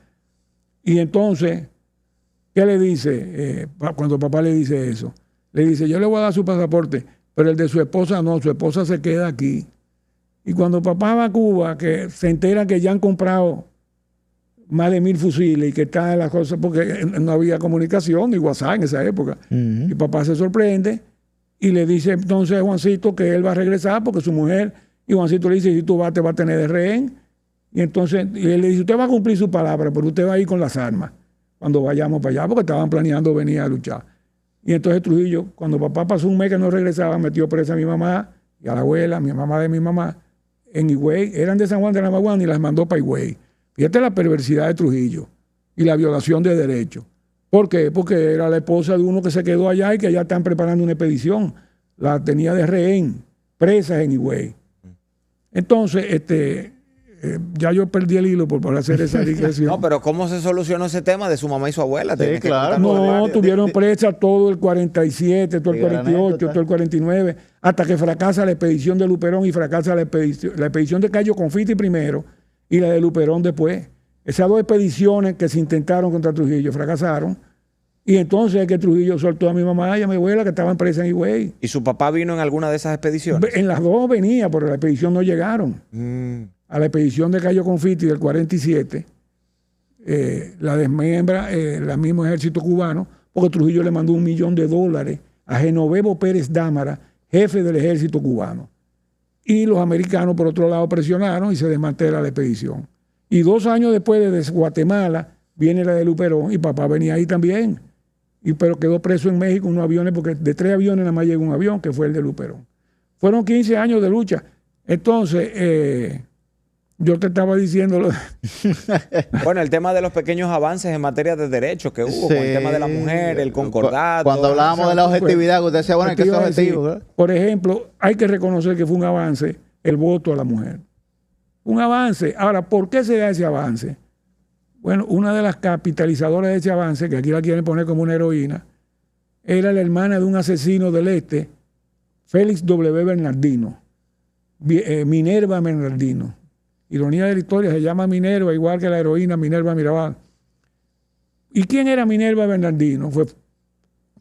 Y entonces, ¿qué le dice? Cuando papá le dice eso, le dice, yo le voy a dar su pasaporte, pero el de su esposa no, su esposa se queda aquí. Y cuando papá va a Cuba, que se entera que ya han comprado más de 1000 fusiles y que están las cosas, porque no había comunicación ni WhatsApp en esa época. Y papá se sorprende y le dice entonces a Juancito que él va a regresar porque su mujer, y Juancito le dice, si tú vas, te va a tener de rehén. Y entonces él le dice, usted va a cumplir su palabra, pero usted va a ir con las armas cuando vayamos para allá, porque estaban planeando venir a luchar. Y entonces Trujillo, cuando papá pasó un mes que no regresaba, metió presa a mi mamá y a la abuela, mi mamá de mi mamá, en Higüey. Eran de San Juan de la Maguana y las mandó para Higüey. Fíjate la perversidad de Trujillo y la violación de derechos. ¿Por qué? Porque era la esposa de uno que se quedó allá y que allá están preparando una expedición. La tenía de rehén, presas en Higüey. Entonces, ya yo perdí el hilo por hacer esa digresión. No, pero ¿cómo se solucionó ese tema de su mamá y su abuela? Sí, claro. No, tuvieron presa todo el 47, todo el 48, todo el 49, hasta que fracasa la expedición de Luperón y fracasa la expedición de Cayo Confiti primero y la de Luperón después. Esas 2 expediciones que se intentaron contra Trujillo fracasaron. Y entonces es que Trujillo soltó a mi mamá y a mi abuela que estaban presas en Higüey. ¿Y su papá vino en alguna de esas expediciones? En las 2 venía, pero la expedición no llegaron. A la expedición de Cayo Confiti del 47, la desmembra el mismo ejército cubano, porque Trujillo le mandó $1 millón a Genovevo Pérez Dámara, jefe del ejército cubano. Y los americanos, por otro lado, presionaron y se desmantela la expedición. Y 2 años después, desde Guatemala, viene la de Luperón y papá venía ahí también. Pero quedó preso en México en unos aviones, porque de 3 aviones nada más llegó un avión, que fue el de Luperón. Fueron 15 años de lucha. Entonces, yo te estaba diciendo... Bueno, el tema de los pequeños avances en materia de derechos que hubo, con el tema de la mujer, el concordato... Cuando hablábamos de la objetividad, usted decía, bueno, que es objetivo. ¿Verdad? Por ejemplo, hay que reconocer que fue un avance el voto a la mujer. Un avance. Ahora, ¿por qué se da ese avance? Bueno, una de las capitalizadoras de ese avance, que aquí la quieren poner como una heroína, era la hermana de un asesino del este, Félix W. Bernardino, Minerva Bernardino. Ironía de la historia, se llama Minerva, igual que la heroína Minerva Mirabal. ¿Y quién era Minerva Bernardino? Fue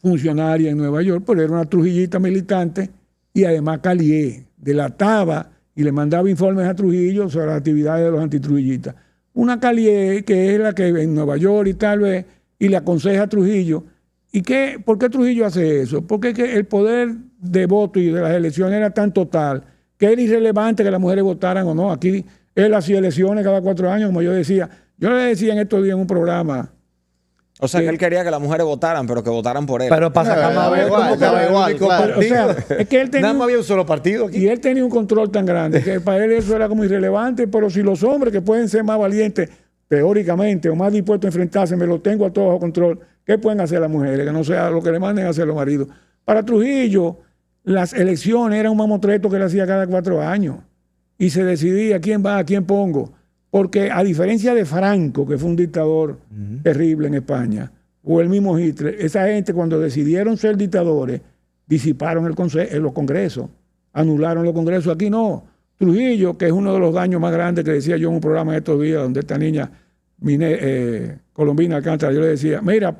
funcionaria en Nueva York, pero era una trujillita militante y además calié, delataba y le mandaba informes a Trujillo sobre las actividades de los antitrujillistas. Una calié que es la que en Nueva York y tal vez, y le aconseja a Trujillo. ¿Y por qué Trujillo hace eso? Porque es que el poder de voto y de las elecciones era tan total que era irrelevante que las mujeres votaran o no. Aquí él hacía elecciones cada 4 años, como yo decía. Yo le decía en estos días en un programa O sea, que él quería que las mujeres votaran, pero que votaran por él. Pero para sacar más votos, como que era el único claro. partido. O sea, es que él tenía Nada más había un solo partido aquí. Y él tenía un control tan grande que para él eso era como irrelevante, pero si los hombres que pueden ser más valientes teóricamente o más dispuestos a enfrentarse, me lo tengo a todo bajo control, ¿qué pueden hacer las mujeres? Que no sea lo que le manden a hacer los maridos. Para Trujillo, las elecciones eran un mamotreto que él hacía cada 4 años y se decidía quién va, a quién pongo. Porque a diferencia de Franco, que fue un dictador terrible en España, o el mismo Hitler, esa gente cuando decidieron ser dictadores, disiparon los congresos, anularon los congresos. Aquí no. Trujillo, que es uno de los daños más grandes que decía yo en un programa de estos días, donde esta niña Colombina Alcántara, yo le decía, mira,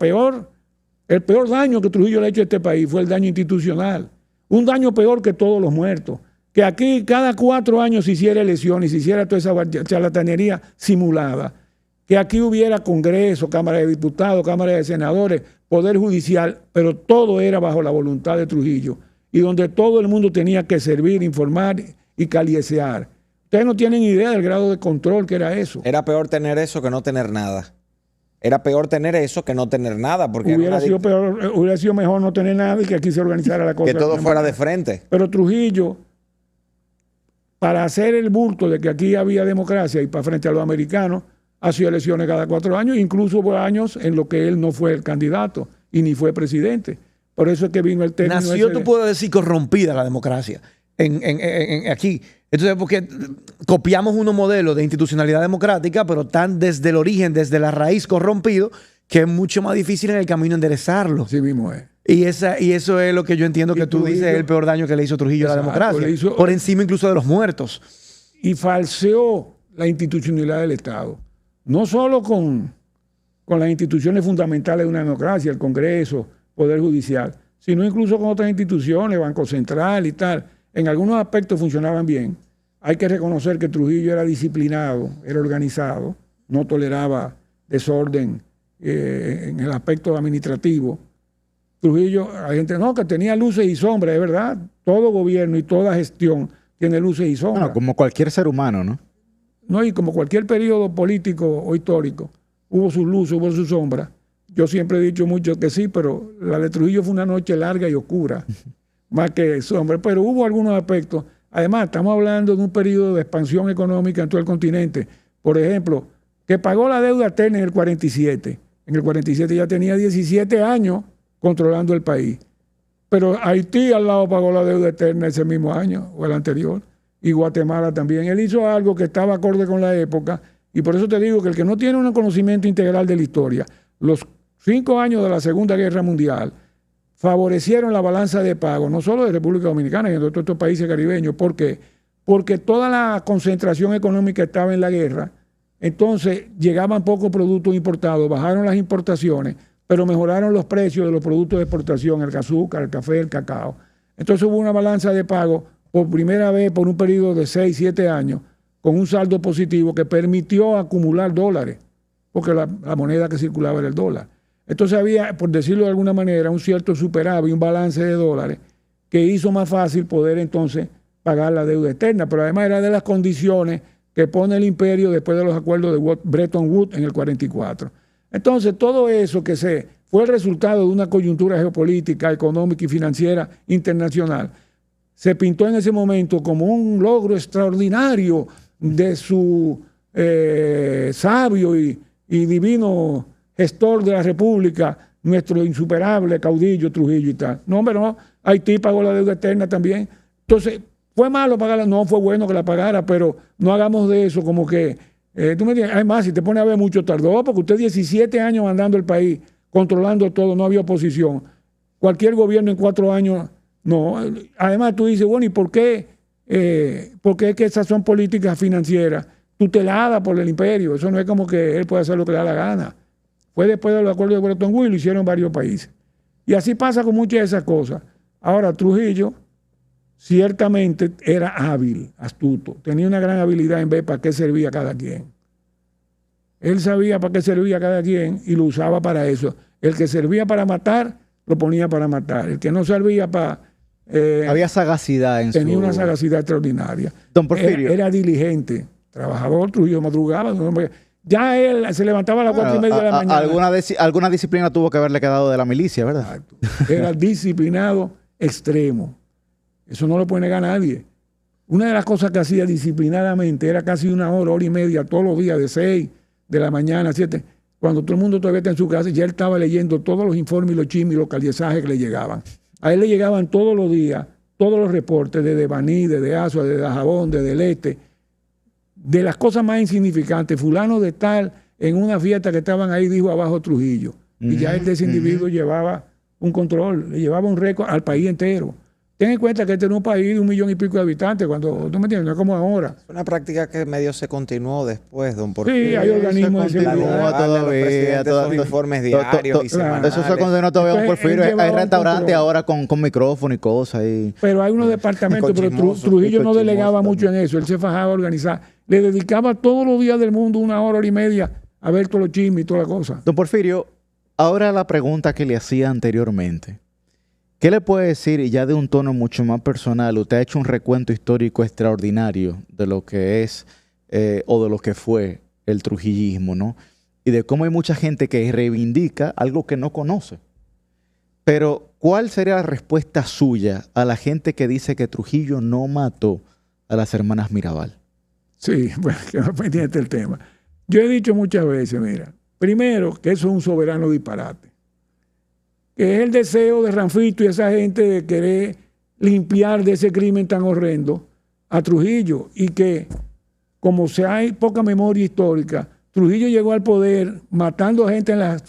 el peor daño que Trujillo le ha hecho a este país fue el daño institucional. Un daño peor que todos los muertos. Que aquí cada 4 años se hiciera elecciones y se hiciera toda esa charlatanería simulada. Que aquí hubiera Congreso, Cámara de Diputados, Cámara de Senadores, Poder Judicial, pero todo era bajo la voluntad de Trujillo y donde todo el mundo tenía que servir, informar y caliesear. Ustedes no tienen idea del grado de control que era eso. Era peor tener eso que no tener nada. Era peor tener eso que no tener nada. Porque hubiera sido mejor no tener nada y que aquí se organizara la cosa. Que todo fuera de frente. Pero Trujillo, para hacer el bulto de que aquí había democracia y para frente a los americanos, hacía elecciones cada 4 años, incluso hubo años en los que él no fue el candidato y ni fue presidente. Por eso es que vino el término. Nació, tú puedes decir, corrompida la democracia aquí. Entonces, porque copiamos unos modelos de institucionalidad democrática, pero tan desde el origen, desde la raíz corrompido, que es mucho más difícil en el camino enderezarlo. Sí mismo es. Y eso es lo que yo entiendo que tú dices, el peor daño que le hizo Trujillo a la democracia. Por encima incluso de los muertos. Y falseó la institucionalidad del Estado. No solo con las instituciones fundamentales de una democracia, el Congreso, Poder Judicial, sino incluso con otras instituciones, Banco Central y tal. En algunos aspectos funcionaban bien. Hay que reconocer que Trujillo era disciplinado, era organizado, no toleraba desorden en el aspecto administrativo. Trujillo, hay gente que tenía luces y sombras, es verdad. Todo gobierno y toda gestión tiene luces y sombras. Bueno, como cualquier ser humano, ¿no? No, y como cualquier periodo político o histórico, hubo sus luces, hubo sus sombras. Yo siempre he dicho mucho que sí, pero la de Trujillo fue una noche larga y oscura, más que sombra. Pero hubo algunos aspectos. Además, estamos hablando de un periodo de expansión económica en todo el continente. Por ejemplo, que pagó la deuda externa en el 47. En el 47 ya tenía 17 años controlando el país. Pero Haití al lado pagó la deuda externa ese mismo año o el anterior. Y Guatemala también. Él hizo algo que estaba acorde con la época y por eso te digo que el que no tiene un conocimiento integral de la historia, los 5 años de la Segunda Guerra Mundial favorecieron la balanza de pago, no solo de República Dominicana, sino de todos estos países caribeños. ¿Por qué? Porque toda la concentración económica estaba en la guerra, entonces llegaban pocos productos importados, bajaron las importaciones, pero mejoraron los precios de los productos de exportación, el azúcar, el café, el cacao. Entonces hubo una balanza de pago por primera vez por un periodo de 6, 7 años, con un saldo positivo que permitió acumular dólares, porque la moneda que circulaba era el dólar. Entonces había, por decirlo de alguna manera, un cierto superávit, un balance de dólares, que hizo más fácil poder entonces pagar la deuda externa, pero además era de las condiciones que pone el imperio después de los acuerdos de Bretton Woods en el 44. Entonces todo eso que fue el resultado de una coyuntura geopolítica, económica y financiera internacional, se pintó en ese momento como un logro extraordinario de su sabio y divino gestor de la República, nuestro insuperable caudillo Trujillo y tal. No, hombre, no. Haití pagó la deuda externa también. Entonces, ¿fue malo pagarla? No, fue bueno que la pagara, pero no hagamos de eso como que... tú me entiendes, además, si te pones a ver mucho tardó, porque usted 17 años mandando el país, controlando todo, no había oposición. Cualquier gobierno en 4 años... No, además tú dices, bueno, ¿y por qué? Porque es que esas son políticas financieras tuteladas por el imperio. Eso no es como que él puede hacer lo que le da la gana. Fue después de los acuerdos de Bretton Woods y lo hicieron varios países. Y así pasa con muchas de esas cosas. Ahora, Trujillo ciertamente era hábil, astuto. Tenía una gran habilidad en ver para qué servía cada quien. Él sabía para qué servía cada quien y lo usaba para eso. El que servía para matar, lo ponía para matar. El que no servía para... había sagacidad en tenía una sagacidad extraordinaria. Don Porfirio. Era diligente, trabajador. Trujillo madrugaba. Ya él se levantaba a las 4:30 de la mañana. Alguna disciplina tuvo que haberle quedado de la milicia, ¿verdad? Exacto. Era disciplinado extremo. Eso no lo puede negar nadie. Una de las cosas que hacía disciplinadamente era casi 1 hora, 1:30 todos los días, de 6 de la mañana a 7. Cuando todo el mundo todavía está en su casa, ya él estaba leyendo todos los informes y los chismes y los caliesajes que le llegaban. A él le llegaban todos los días, todos los reportes desde Baní, desde Azua, desde Dajabón, desde el Este, de las cosas más insignificantes. Fulano de tal, en una fiesta que estaban ahí, dijo abajo Trujillo. Y ya ese individuo llevaba un control, le llevaba un récord al país entero. Ten en cuenta que este era un país de 1 millón y pico de habitantes, cuando, ¿tú me entiendes? No es como ahora. Es una práctica que medio se continuó después, don Porfirio. Sí, hay organismos de seguridad. Todavía, son informes diarios y semanales. Eso se condenó todavía, don Porfirio. Hay restaurantes ahora con micrófono y cosas. Pero hay unos departamentos, pero Trujillo no delegaba mucho en eso. Él se fajaba a organizar. Le dedicaba todos los días del mundo 1 hora, 1:30 a ver todos los chismes y toda la cosa. Don Porfirio, ahora la pregunta que le hacía anteriormente. ¿Qué le puede decir, ya de un tono mucho más personal? Usted ha hecho un recuento histórico extraordinario de lo que es o de lo que fue el trujillismo, ¿no? Y de cómo hay mucha gente que reivindica algo que no conoce. Pero, ¿cuál sería la respuesta suya a la gente que dice que Trujillo no mató a las hermanas Mirabal? Sí, bueno, que no pendiente el tema. Yo he dicho muchas veces, mira, primero, que eso es un soberano disparate. Que es el deseo de Ranfito y esa gente de querer limpiar de ese crimen tan horrendo a Trujillo, y que, como hay poca memoria histórica, Trujillo llegó al poder matando gente en las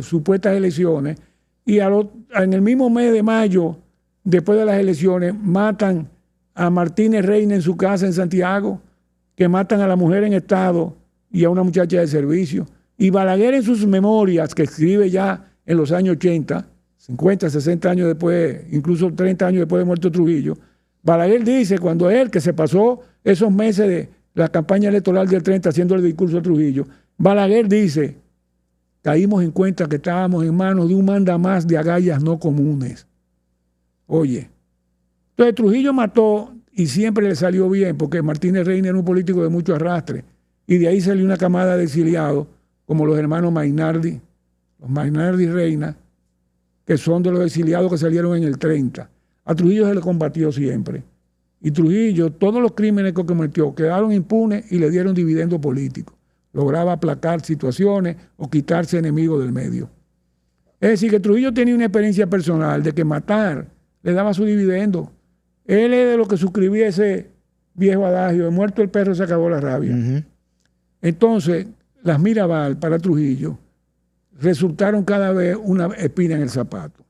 supuestas elecciones, y en el mismo mes de mayo, después de las elecciones, matan a Martínez Reina en su casa en Santiago, que matan a la mujer en estado y a una muchacha de servicio. Y Balaguer, en sus memorias, que escribe ya en los años 80, 50, 60 años después, incluso 30 años después de muerto Trujillo, Balaguer dice, cuando él, que se pasó esos meses de la campaña electoral del 30 haciendo el discurso a Trujillo, Balaguer dice, caímos en cuenta que estábamos en manos de un mandamás de agallas no comunes. Oye, entonces Trujillo mató y siempre le salió bien, porque Martínez Reina era un político de mucho arrastre, y de ahí salió una camada de exiliados, como los hermanos Mainardi, los Mainardi Reina, que son de los exiliados que salieron en el 30. A Trujillo se le combatió siempre. Y Trujillo, todos los crímenes que cometió quedaron impunes y le dieron dividendo político. Lograba aplacar situaciones o quitarse enemigos del medio. Es decir, que Trujillo tenía una experiencia personal de que matar le daba su dividendo. Él es de lo que suscribía ese viejo adagio, de muerto el perro se acabó la rabia. Entonces, las Mirabal para Trujillo resultaron cada vez una espina en el zapato.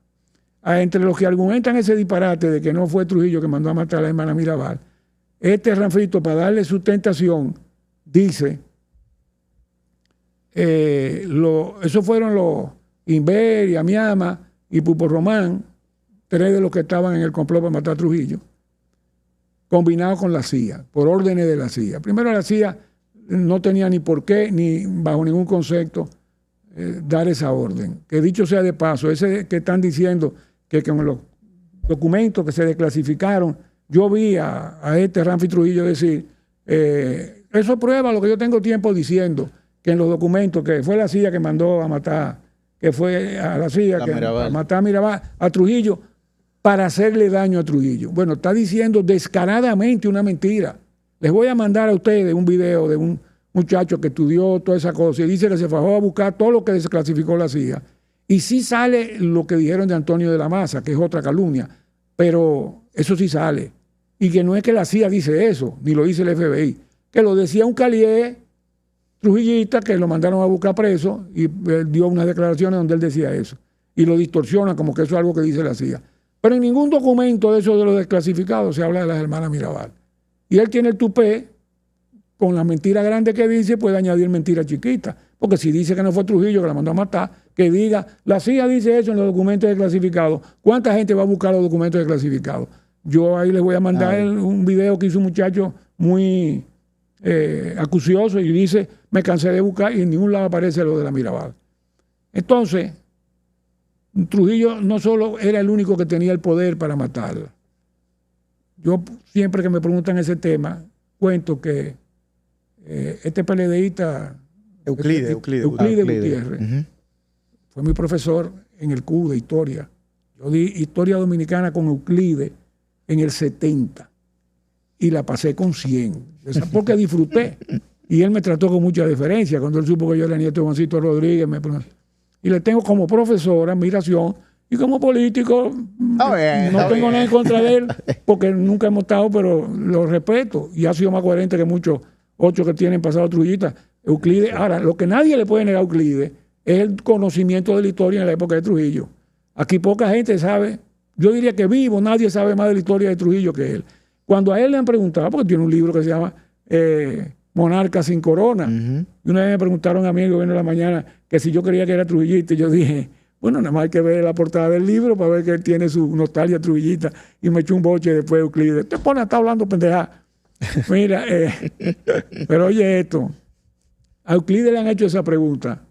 Entre los que argumentan ese disparate de que no fue Trujillo que mandó a matar a la hermana Mirabal, este Ranfito, para darle sustentación, dice, esos fueron los Inver, Amiama y Pupo Román, 3 de los que estaban en el complot para matar a Trujillo, combinados con la CIA, por órdenes de la CIA. Primero, la CIA no tenía ni por qué, ni bajo ningún concepto, dar esa orden. Que dicho sea de paso, ese que están diciendo que con los documentos que se desclasificaron, yo vi a este Ranfi Trujillo decir, eso prueba lo que yo tengo tiempo diciendo, que en los documentos, que fue la CIA que mandó a matar, que fue a la CIA a matar a Mirabal, a Trujillo, para hacerle daño a Trujillo. Bueno, está diciendo descaradamente una mentira. Les voy a mandar a ustedes un video de un muchacho que estudió toda esa cosa y dice que se fajó a buscar todo lo que desclasificó la CIA. Y sí sale lo que dijeron de Antonio de la Maza, que es otra calumnia, pero eso sí sale. Y que no es que la CIA dice eso, ni lo dice el FBI, que lo decía un calié trujillista que lo mandaron a buscar preso y dio unas declaraciones donde él decía eso. Y lo distorsiona como que eso es algo que dice la CIA. Pero en ningún documento de eso de los desclasificados se habla de las hermanas Mirabal. Y él tiene el tupé, con la mentira grande que dice, puede añadir mentira chiquita. Porque si dice que no fue Trujillo que la mandó a matar, que diga, la CIA dice eso en los documentos desclasificados. ¿Cuánta gente va a buscar los documentos desclasificados? Yo ahí les voy a mandar un video que hizo un muchacho muy acucioso y dice, me cansé de buscar y en ningún lado aparece lo de la Mirabal. Entonces, Trujillo no solo era el único que tenía el poder para matarla. Yo siempre que me preguntan ese tema, cuento que este PLDista Euclides Gutiérrez, fue mi profesor en el CU de historia. Yo di historia dominicana con Euclides en el 70 y la pasé con 100, porque disfruté. Y él me trató con mucha deferencia cuando él supo que yo era nieto de Juancito Rodríguez. Y le tengo como profesor admiración, y como político no tengo nada en contra de él, porque nunca hemos estado, pero lo respeto. Y ha sido más coherente que muchos 8 que tienen pasado Trujillita. Euclides, ahora, lo que nadie le puede negar a Euclides es el conocimiento de la historia en la época de Trujillo. Aquí poca gente sabe, yo diría que vivo, nadie sabe más de la historia de Trujillo que él. Cuando a él le han preguntado, porque tiene un libro que se llama Monarca sin corona, y una vez me preguntaron a mí en el gobierno de la mañana que si yo creía que era trujillista, y yo dije, bueno, nada más hay que ver la portada del libro para ver que él tiene su nostalgia trujillita, y me echó un boche después de Euclides. Te pone a estar hablando pendeja. Mira, pero oye esto, a Euclides le han hecho esa pregunta,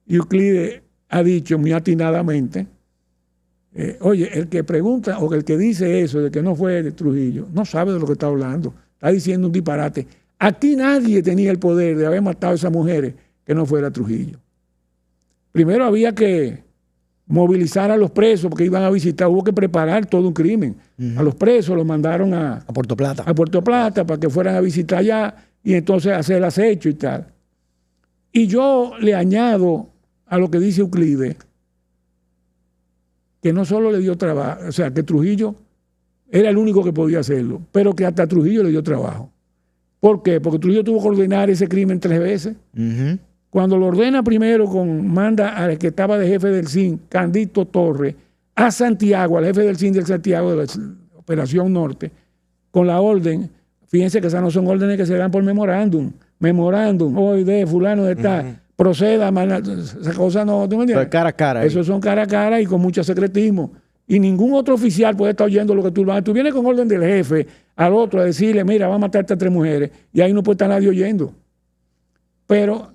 y Euclides ha dicho muy atinadamente, oye, el que pregunta o el que dice eso de que no fue de Trujillo, no sabe de lo que está hablando, está diciendo un disparate. Aquí nadie tenía el poder de haber matado a esas mujeres que no fuera Trujillo. Primero había que movilizar a los presos porque iban a visitar, hubo que preparar todo un crimen. A los presos los mandaron a Puerto Plata. A Puerto Plata para que fueran a visitar allá y entonces hacer el acecho y tal. Y yo le añado a lo que dice Euclides, que no solo le dio trabajo, o sea, que Trujillo era el único que podía hacerlo, pero que hasta Trujillo le dio trabajo. ¿Por qué? Porque Trujillo tuvo que ordenar ese crimen 3 veces. Cuando lo ordena primero, manda al que estaba de jefe del CIN, Candito Torres, a Santiago, al jefe del CIN del Santiago de la Operación Norte, con la orden, fíjense que esas no son órdenes que se dan por memorándum, hoy de fulano de tal, proceda, esa cosa no, ¿tú me entiendes? Cara a cara. Eso son cara a cara y con mucho secretismo. Y ningún otro oficial puede estar oyendo lo que tú vas. Tú vienes con orden del jefe al otro a decirle, mira, va a matarte a 3 mujeres, y ahí no puede estar nadie oyendo. Pero,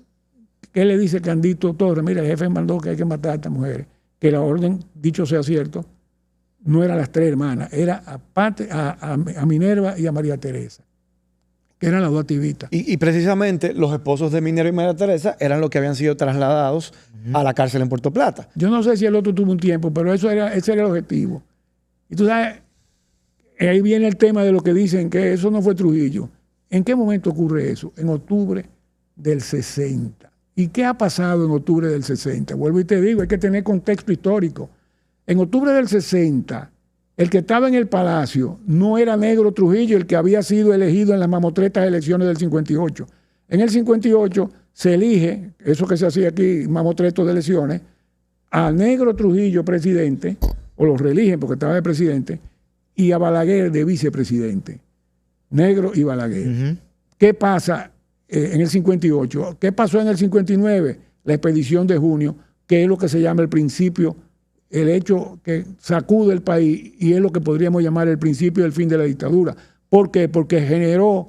¿qué le dice Candito Torres? Mira, el jefe mandó que hay que matar a estas mujeres. Que la orden, dicho sea cierto, no eran las 3 hermanas, era a Minerva y a María Teresa, que eran las 2 activistas. Y precisamente los esposos de Minerva y María Teresa eran los que habían sido trasladados a la cárcel en Puerto Plata. Yo no sé si el otro tuvo un tiempo, pero ese era el objetivo. Y tú sabes, ahí viene el tema de lo que dicen que eso no fue Trujillo. ¿En qué momento ocurre eso? En octubre del 60. ¿Y qué ha pasado en octubre del 60? Vuelvo y te digo, hay que tener contexto histórico. En octubre del 60, el que estaba en el palacio no era Negro Trujillo, el que había sido elegido en las mamotretas elecciones del 58. En el 58 se elige, eso que se hacía aquí, mamotretos de elecciones, a Negro Trujillo presidente, o lo reeligen porque estaba de presidente, y a Balaguer de vicepresidente. Negro y Balaguer. ¿Qué pasa en el 58? ¿Qué pasó en el 59? La expedición de junio, que es lo que se llama el principio, el hecho que sacude el país, y es lo que podríamos llamar el principio del fin de la dictadura. ¿Por qué? Porque generó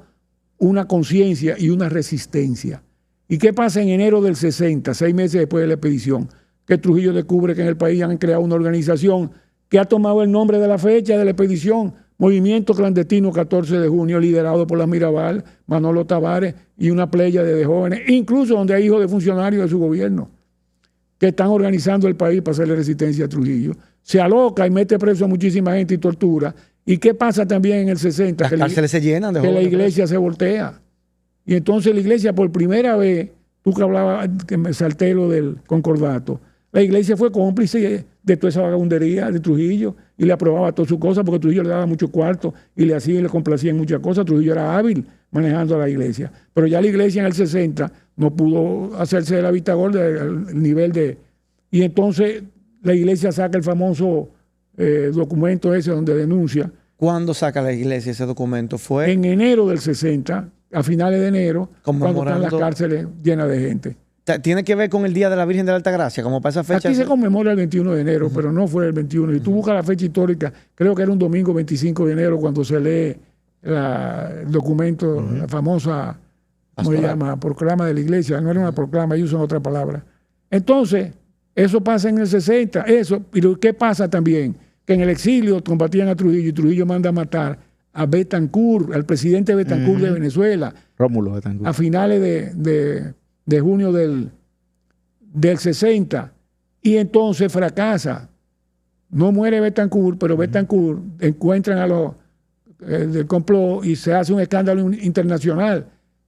una conciencia y una resistencia. ¿Y qué pasa en enero del 60, 6 meses después de la expedición? Que Trujillo descubre que en el país han creado una organización que ha tomado el nombre de la fecha de la expedición, Movimiento Clandestino 14 de junio, liderado por la Mirabal, Manolo Tavares y una playa de jóvenes, incluso donde hay hijos de funcionarios de su gobierno, que están organizando el país para hacerle resistencia a Trujillo. Se aloca y mete preso a muchísima gente y tortura. ¿Y qué pasa también en el 60? Las cárceles se llenan de jóvenes. Que la iglesia presos. se voltea. Y entonces la iglesia, por primera vez, tú que hablabas, que me salté lo del concordato, la iglesia fue cómplice de toda esa vagabundería de Trujillo y le aprobaba todas sus cosas porque Trujillo le daba mucho cuarto y le hacía y le complacía en muchas cosas. Trujillo era hábil manejando a la iglesia. Pero ya la iglesia en el 60 no pudo hacerse de la vista gorda al nivel de... Y entonces la iglesia saca el famoso documento ese donde denuncia. ¿Cuándo saca la iglesia ese documento? Fue en enero del 60, a finales de enero, cuando están las cárceles llenas de gente. ¿Tiene que ver con el Día de la Virgen de la Altagracia? Como para esa fecha. Aquí se conmemora el 21 de enero, pero no fue el 21. Y tú buscas la fecha histórica, creo que era un domingo 25 de enero cuando se lee el documento, la famosa, ¿cómo se llama? Proclama de la iglesia. No era una proclama, ellos usan otra palabra. Entonces, eso pasa en el 60. Pero ¿qué pasa también? Que en el exilio combatían a Trujillo y Trujillo manda a matar a Betancourt, al presidente Betancourt de Venezuela, Rómulo Betancourt. a finales de junio del 60, y entonces fracasa. No muere Betancourt, pero Betancourt encuentran a los del complot y se hace un escándalo internacional.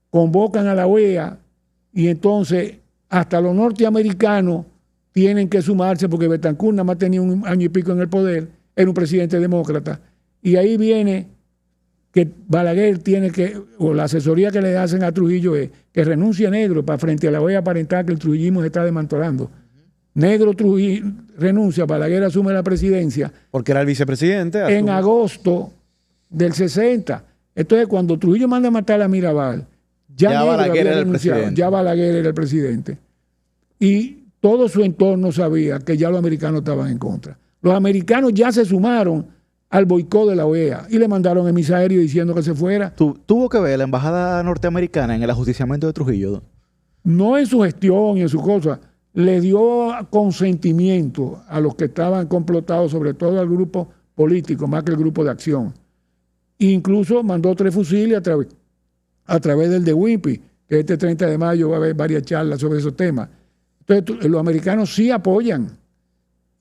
Convocan a la OEA y entonces hasta los norteamericanos tienen que sumarse porque Betancourt nada más tenía un año y pico en el poder, era un presidente demócrata. Y ahí viene que Balaguer tiene que, o la asesoría que le hacen a Trujillo es que renuncie Negro para frente a la OEA aparentar que el trujillismo se está desmantelando. Negro Trujillo renuncia, Balaguer asume la presidencia. Porque era el vicepresidente. En agosto del 60. Entonces, cuando Trujillo manda a matar a Mirabal, ya Balaguer era el presidente. Ya Balaguer era el presidente. Y todo su entorno sabía que ya los americanos estaban en contra. Los americanos ya se sumaron al boicot de la OEA y le mandaron emisario diciendo que se fuera. ¿Tuvo que ver la embajada norteamericana en el ajusticiamiento de Trujillo? No en su gestión y en su cosa. Le dio consentimiento a los que estaban complotados, sobre todo al grupo político, más que el grupo de acción. Incluso mandó 3 fusiles a través del de Wimpy, que este 30 de mayo va a haber varias charlas sobre esos temas. Entonces, los americanos sí apoyan.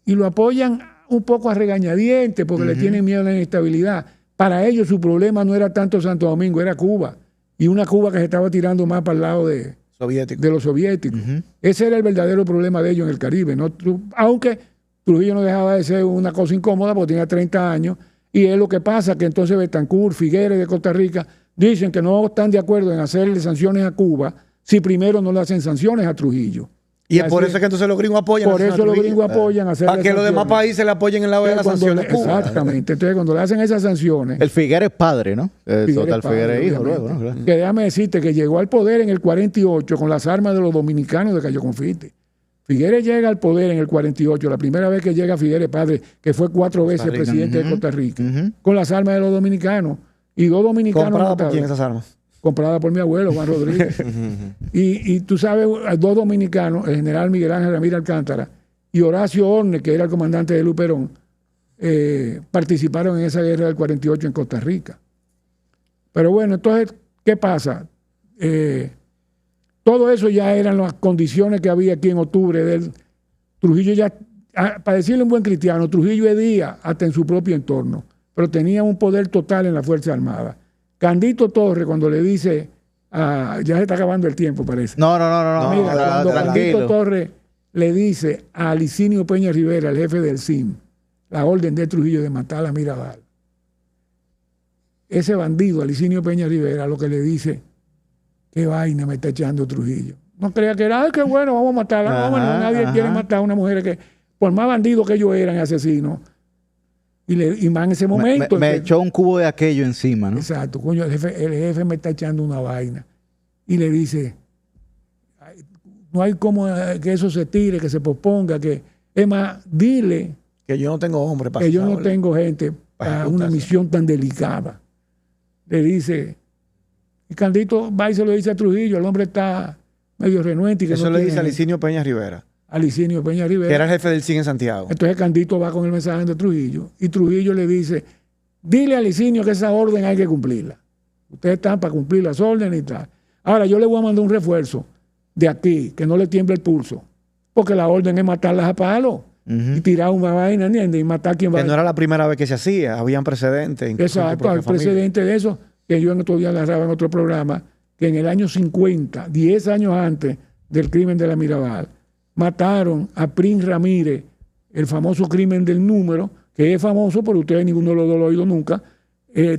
Y lo apoyan un poco a regañadientes porque le tienen miedo a la inestabilidad. Para ellos su problema no era tanto Santo Domingo, era Cuba. Y una Cuba que se estaba tirando más para el lado de los soviéticos. Ese era el verdadero problema de ellos en el Caribe, ¿no? Aunque Trujillo no dejaba de ser una cosa incómoda porque tenía 30 años, y es lo que pasa que entonces Betancourt, Figueres de Costa Rica, dicen que no están de acuerdo en hacerle sanciones a Cuba si primero no le hacen sanciones a Trujillo. Y es por eso que entonces los gringos apoyan. Por eso los gringos apoyan hacerle para que los demás países le apoyen en la OEA de las sanciones. Exactamente. Entonces, cuando le hacen esas sanciones. El Figueres padre, ¿no? Total Figueres hijo luego, ¿no? Claro. Que déjame decirte que llegó al poder en el 48 con las armas de los dominicanos de Cayo Confite. Figueres llega al poder en el 48, la primera vez que llega Figueres padre, que fue 4 veces presidente de Costa Rica, con las armas de los dominicanos. Y 2 dominicanos. ¿Compradas por quién esas armas? Comprada por mi abuelo, Juan Rodríguez. y tú sabes, 2 dominicanos, el general Miguel Ángel Ramírez Alcántara y Horacio Orne, que era el comandante de Luperón, participaron en esa guerra del 48 en Costa Rica. Pero bueno, entonces, ¿qué pasa? Todo eso ya eran las condiciones que había aquí en octubre del Trujillo ya, para decirle un buen cristiano, Trujillo hedía hasta en su propio entorno, pero tenía un poder total en la Fuerza Armada. Candito Torres, cuando le dice, ya se está acabando el tiempo, parece. No. Mira, cuando Candito Torres le dice a Licinio Peña Rivera, el jefe del CIM, la orden de Trujillo de matar a Mirabal. Ese bandido, a Licinio Peña Rivera, lo que le dice, qué vaina me está echando Trujillo. No creía que era, ay, qué bueno, vamos a matarla. Nadie quiere matar a una mujer que, por más bandidos que ellos eran, asesinos. Y más en ese momento. Me echó un cubo de aquello encima, ¿no? Exacto, coño, el jefe me está echando una vaina. Y le dice, no hay como que eso se tire, que se posponga, que es más, dile que yo no tengo hombre para que yo no tengo gente para una misión tan delicada. Le dice, y Candito va y se lo dice a Trujillo, el hombre está medio renuente. Y que eso no le dice a Licinio Peña Rivera. A Licinio Peña Rivera. Que era el jefe del CIN en Santiago. Entonces Candito va con el mensaje de Trujillo y Trujillo le dice, dile a Licinio que esa orden hay que cumplirla. Ustedes están para cumplir las órdenes y tal. Ahora yo le voy a mandar un refuerzo de aquí, que no le tiemble el pulso, porque la orden es matarlas a palo y tirar una vaina, ¿entiendes? Y matar a quien va. Que no era la primera vez que se hacía, habían precedentes. Exacto, hay precedentes de eso, que yo en otro día narraba en otro programa, que en el año 50, 10 años antes del crimen de la Mirabal, mataron a Prince Ramírez, el famoso crimen del número, que es famoso, pero ustedes ninguno lo ha oído nunca.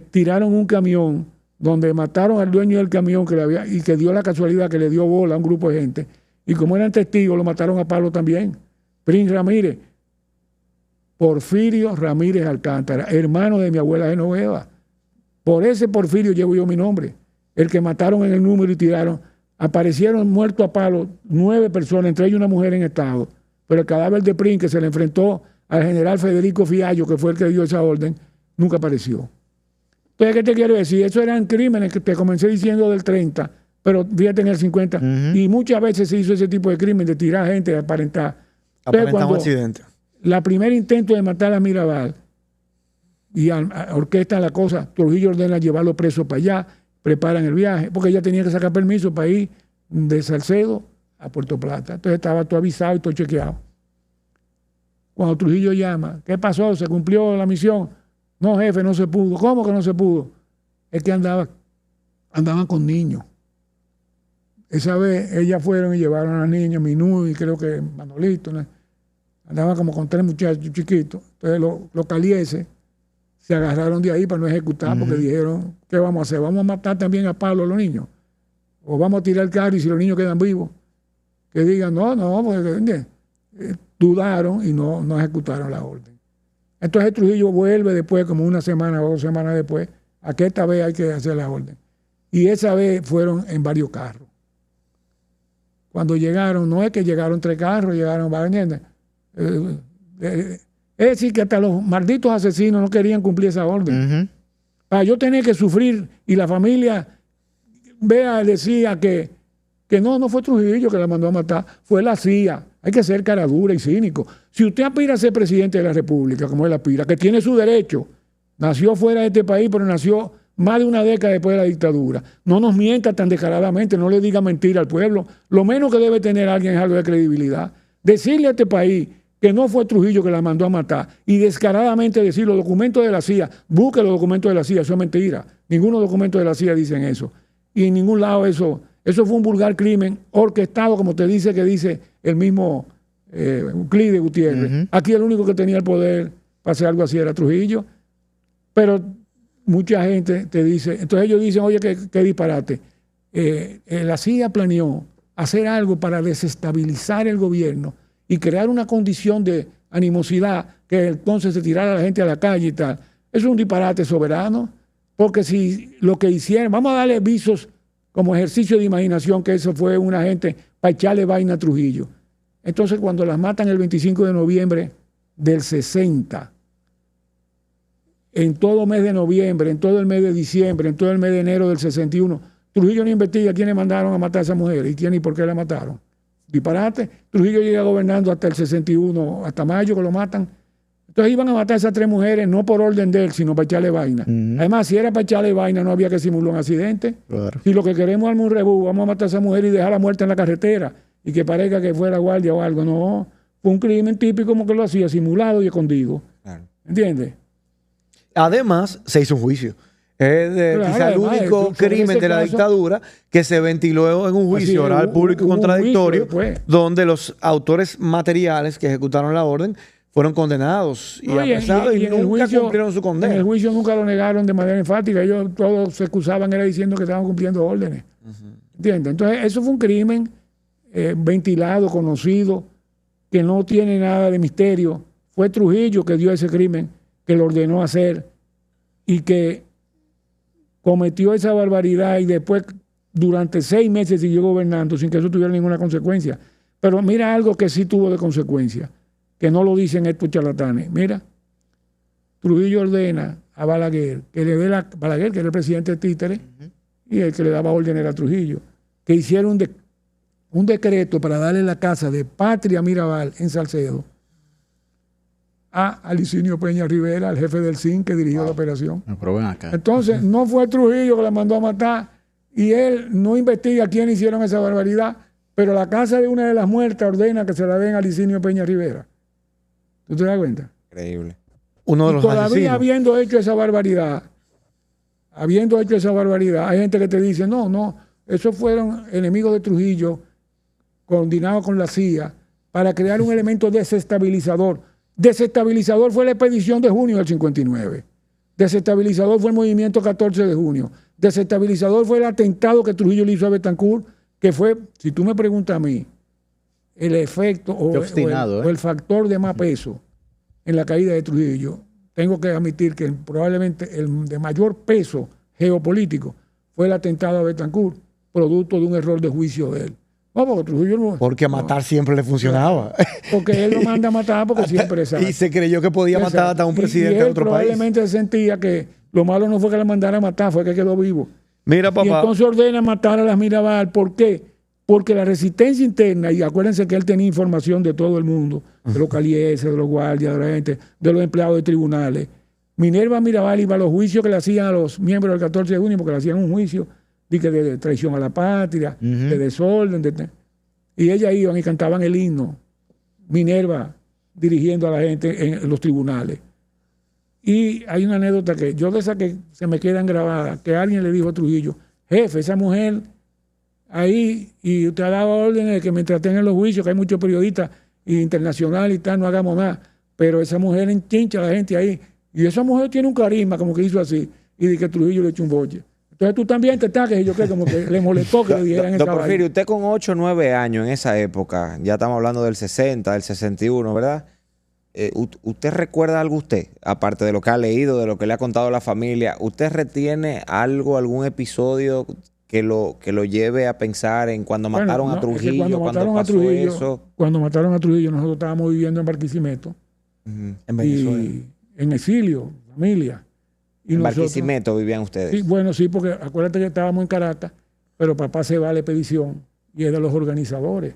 Tiraron un camión donde mataron al dueño del camión y que dio la casualidad que le dio bola a un grupo de gente. Y como eran testigos, lo mataron a palo también. Prince Ramírez, Porfirio Ramírez Alcántara, hermano de mi abuela Genoveva. Por ese Porfirio llevo yo mi nombre. El que mataron en el número y tiraron. Aparecieron muertos a palo 9 personas, entre ellos una mujer en estado. Pero el cadáver de Prince, que se le enfrentó al general Federico Fiallo, que fue el que dio esa orden, nunca apareció. Entonces, ¿qué te quiero decir? Eso eran crímenes que te comencé diciendo del 30, pero fíjate en el 50. Y muchas veces se hizo ese tipo de crimen, de tirar gente, de aparentar. Aparentar un accidente. La primer intento de matar a Mirabal, y orquestan la cosa. Trujillo ordena llevarlo preso para allá, preparan el viaje, porque ella tenía que sacar permiso para ir de Salcedo a Puerto Plata. Entonces estaba todo avisado y todo chequeado. Cuando Trujillo llama, ¿qué pasó? ¿Se cumplió la misión? No, jefe, no se pudo. ¿Cómo que no se pudo? Es que andaban con niños. Esa vez ellas fueron y llevaron a niños, Minú y creo que Manolito, ¿no? Andaban como con 3 muchachos chiquitos. Entonces los calieses se agarraron de ahí para no ejecutar, porque dijeron, ¿qué vamos a hacer? ¿Vamos a matar también a Pablo a los niños? ¿O vamos a tirar el carro y si los niños quedan vivos? Que digan, no, porque dudaron y no ejecutaron la orden. Entonces Trujillo vuelve después, como 1 semana o 2 semanas después, a que esta vez hay que hacer la orden. Y esa vez fueron en varios carros. Cuando llegaron, no es que llegaron 3 carros, llegaron varios. Es decir, que hasta los malditos asesinos no querían cumplir esa orden. Para yo tener que sufrir y la familia decía que no fue Trujillo que la mandó a matar, fue la CIA. Hay que ser cara dura y cínico. Si usted aspira a ser presidente de la República, como él aspira, que tiene su derecho, nació fuera de este país, pero nació más de una década después de la dictadura. No nos mienta tan descaradamente, no le diga mentira al pueblo. Lo menos que debe tener alguien es algo de credibilidad. Decirle a este país que no fue Trujillo que la mandó a matar y descaradamente decir los documentos de la CIA, busque los documentos de la CIA, eso es mentira. Ninguno de los documentos de la CIA dicen eso. Y en ningún lado eso fue un vulgar crimen orquestado, como te dice que dice el mismo Euclides Gutiérrez. Aquí el único que tenía el poder para hacer algo así era Trujillo. Pero mucha gente te dice, entonces ellos dicen, oye, qué disparate. La CIA planeó hacer algo para desestabilizar el gobierno y crear una condición de animosidad que entonces se tirara a la gente a la calle y tal. Eso es un disparate soberano, porque si lo que hicieron, vamos a darle visos como ejercicio de imaginación, que eso fue una gente para echarle vaina a Trujillo. Entonces cuando las matan el 25 de noviembre del 60, en todo mes de noviembre, en todo el mes de diciembre, en todo el mes de enero del 61, Trujillo no investiga quiénes mandaron a matar a esa mujer y quién y por qué la mataron. Disparate. Trujillo llega gobernando hasta el 61, hasta mayo que lo matan. Entonces iban a matar a esas 3 mujeres no por orden de él, sino para echarle vaina. Además, si era para echarle vaina, no había que simular un accidente. Claro. Si lo que queremos es un rebú, vamos a matar a esa mujer y dejarla muerta en la carretera y que parezca que fuera guardia o algo. No, fue un crimen típico como que lo hacía, simulado y escondido. Claro. ¿Entiendes? Además, se hizo un juicio. Es quizá el único crimen de la dictadura que se ventiló en un juicio oral público y contradictorio, donde los autores materiales que ejecutaron la orden fueron condenados y apresados y nunca cumplieron su condena. En el juicio nunca lo negaron de manera enfática. Ellos todos se excusaban, era diciendo que estaban cumpliendo órdenes. ¿Entiendes? Entonces, eso fue un crimen ventilado, conocido, que no tiene nada de misterio. Fue Trujillo que dio ese crimen, que lo ordenó hacer y que cometió esa barbaridad y después durante 6 meses siguió gobernando sin que eso tuviera ninguna consecuencia. Pero mira algo que sí tuvo de consecuencia, que no lo dicen estos charlatanes. Mira, Trujillo ordena a Balaguer que le dé Balaguer, que era el presidente de títere, y el que le daba órdenes a Trujillo, que hiciera un decreto para darle la casa de Patria Mirabal en Salcedo a Alicinio Peña Rivera, el jefe del CIN que dirigió la operación. Pero ven acá. Entonces, no fue Trujillo que la mandó a matar y él no investiga quién hicieron esa barbaridad, pero la casa de una de las muertas ordena que se la den a Alicinio Peña Rivera. ¿Tú te das cuenta? Increíble. Uno de los todavía asesinos. habiendo hecho esa barbaridad, hay gente que te dice, no, esos fueron enemigos de Trujillo, coordinados con la CIA, para crear un elemento desestabilizador. Desestabilizador fue la expedición de junio del 59. Desestabilizador fue el movimiento 14 de junio. Desestabilizador fue el atentado que Trujillo le hizo a Betancourt, que fue, si tú me preguntas a mí, el efecto o el factor de más peso en la caída de Trujillo. Tengo que admitir que probablemente el de mayor peso geopolítico fue el atentado a Betancourt, producto de un error de juicio de él. No, porque Trujillo no. Porque a matar siempre le funcionaba. Porque él lo manda a matar porque siempre sabe. Y se creyó que podía matar hasta a un presidente de otro país. Probablemente sentía que lo malo no fue que le mandara a matar, fue que quedó vivo. Mira, papá. Y entonces ordena matar a las Mirabal. ¿Por qué? Porque la resistencia interna, y acuérdense que él tenía información de todo el mundo, de los calieses, de los guardias, de la gente, de los empleados de tribunales, Minerva Mirabal iba a los juicios que le hacían a los miembros del 14 de junio, porque le hacían un juicio de traición a la patria, de desorden. Y ellas iban y cantaban el himno. Minerva dirigiendo a la gente en los tribunales. Y hay una anécdota que yo de esas que se me quedan grabadas, que alguien le dijo a Trujillo, jefe, esa mujer ahí, y usted ha dado órdenes de que mientras tengan los juicios, que hay muchos periodistas internacionales y tal, no hagamos nada. Pero esa mujer enchincha a la gente ahí. Y esa mujer tiene un carisma, como que hizo así, y de que Trujillo le echó un boche. Entonces tú también te taques, y yo creo como que le molestó que le dijeran esa Don Porfirio, usted con 8 o 9 años en esa época, ya estamos hablando del 60, del 61, ¿verdad? ¿Usted recuerda algo usted? Aparte de lo que ha leído, de lo que le ha contado a la familia, ¿usted retiene algo, algún episodio que lo lleve a pensar en cuando mataron a Trujillo, cuando pasó eso? Cuando mataron a Trujillo, nosotros estábamos viviendo en Barquisimeto. En Venezuela. Y en exilio, familia. Y ¿En nosotros, Barquisimeto vivían ustedes? Sí, bueno, sí, porque acuérdate que estábamos en Caracas, pero papá se va a la expedición y es de los organizadores.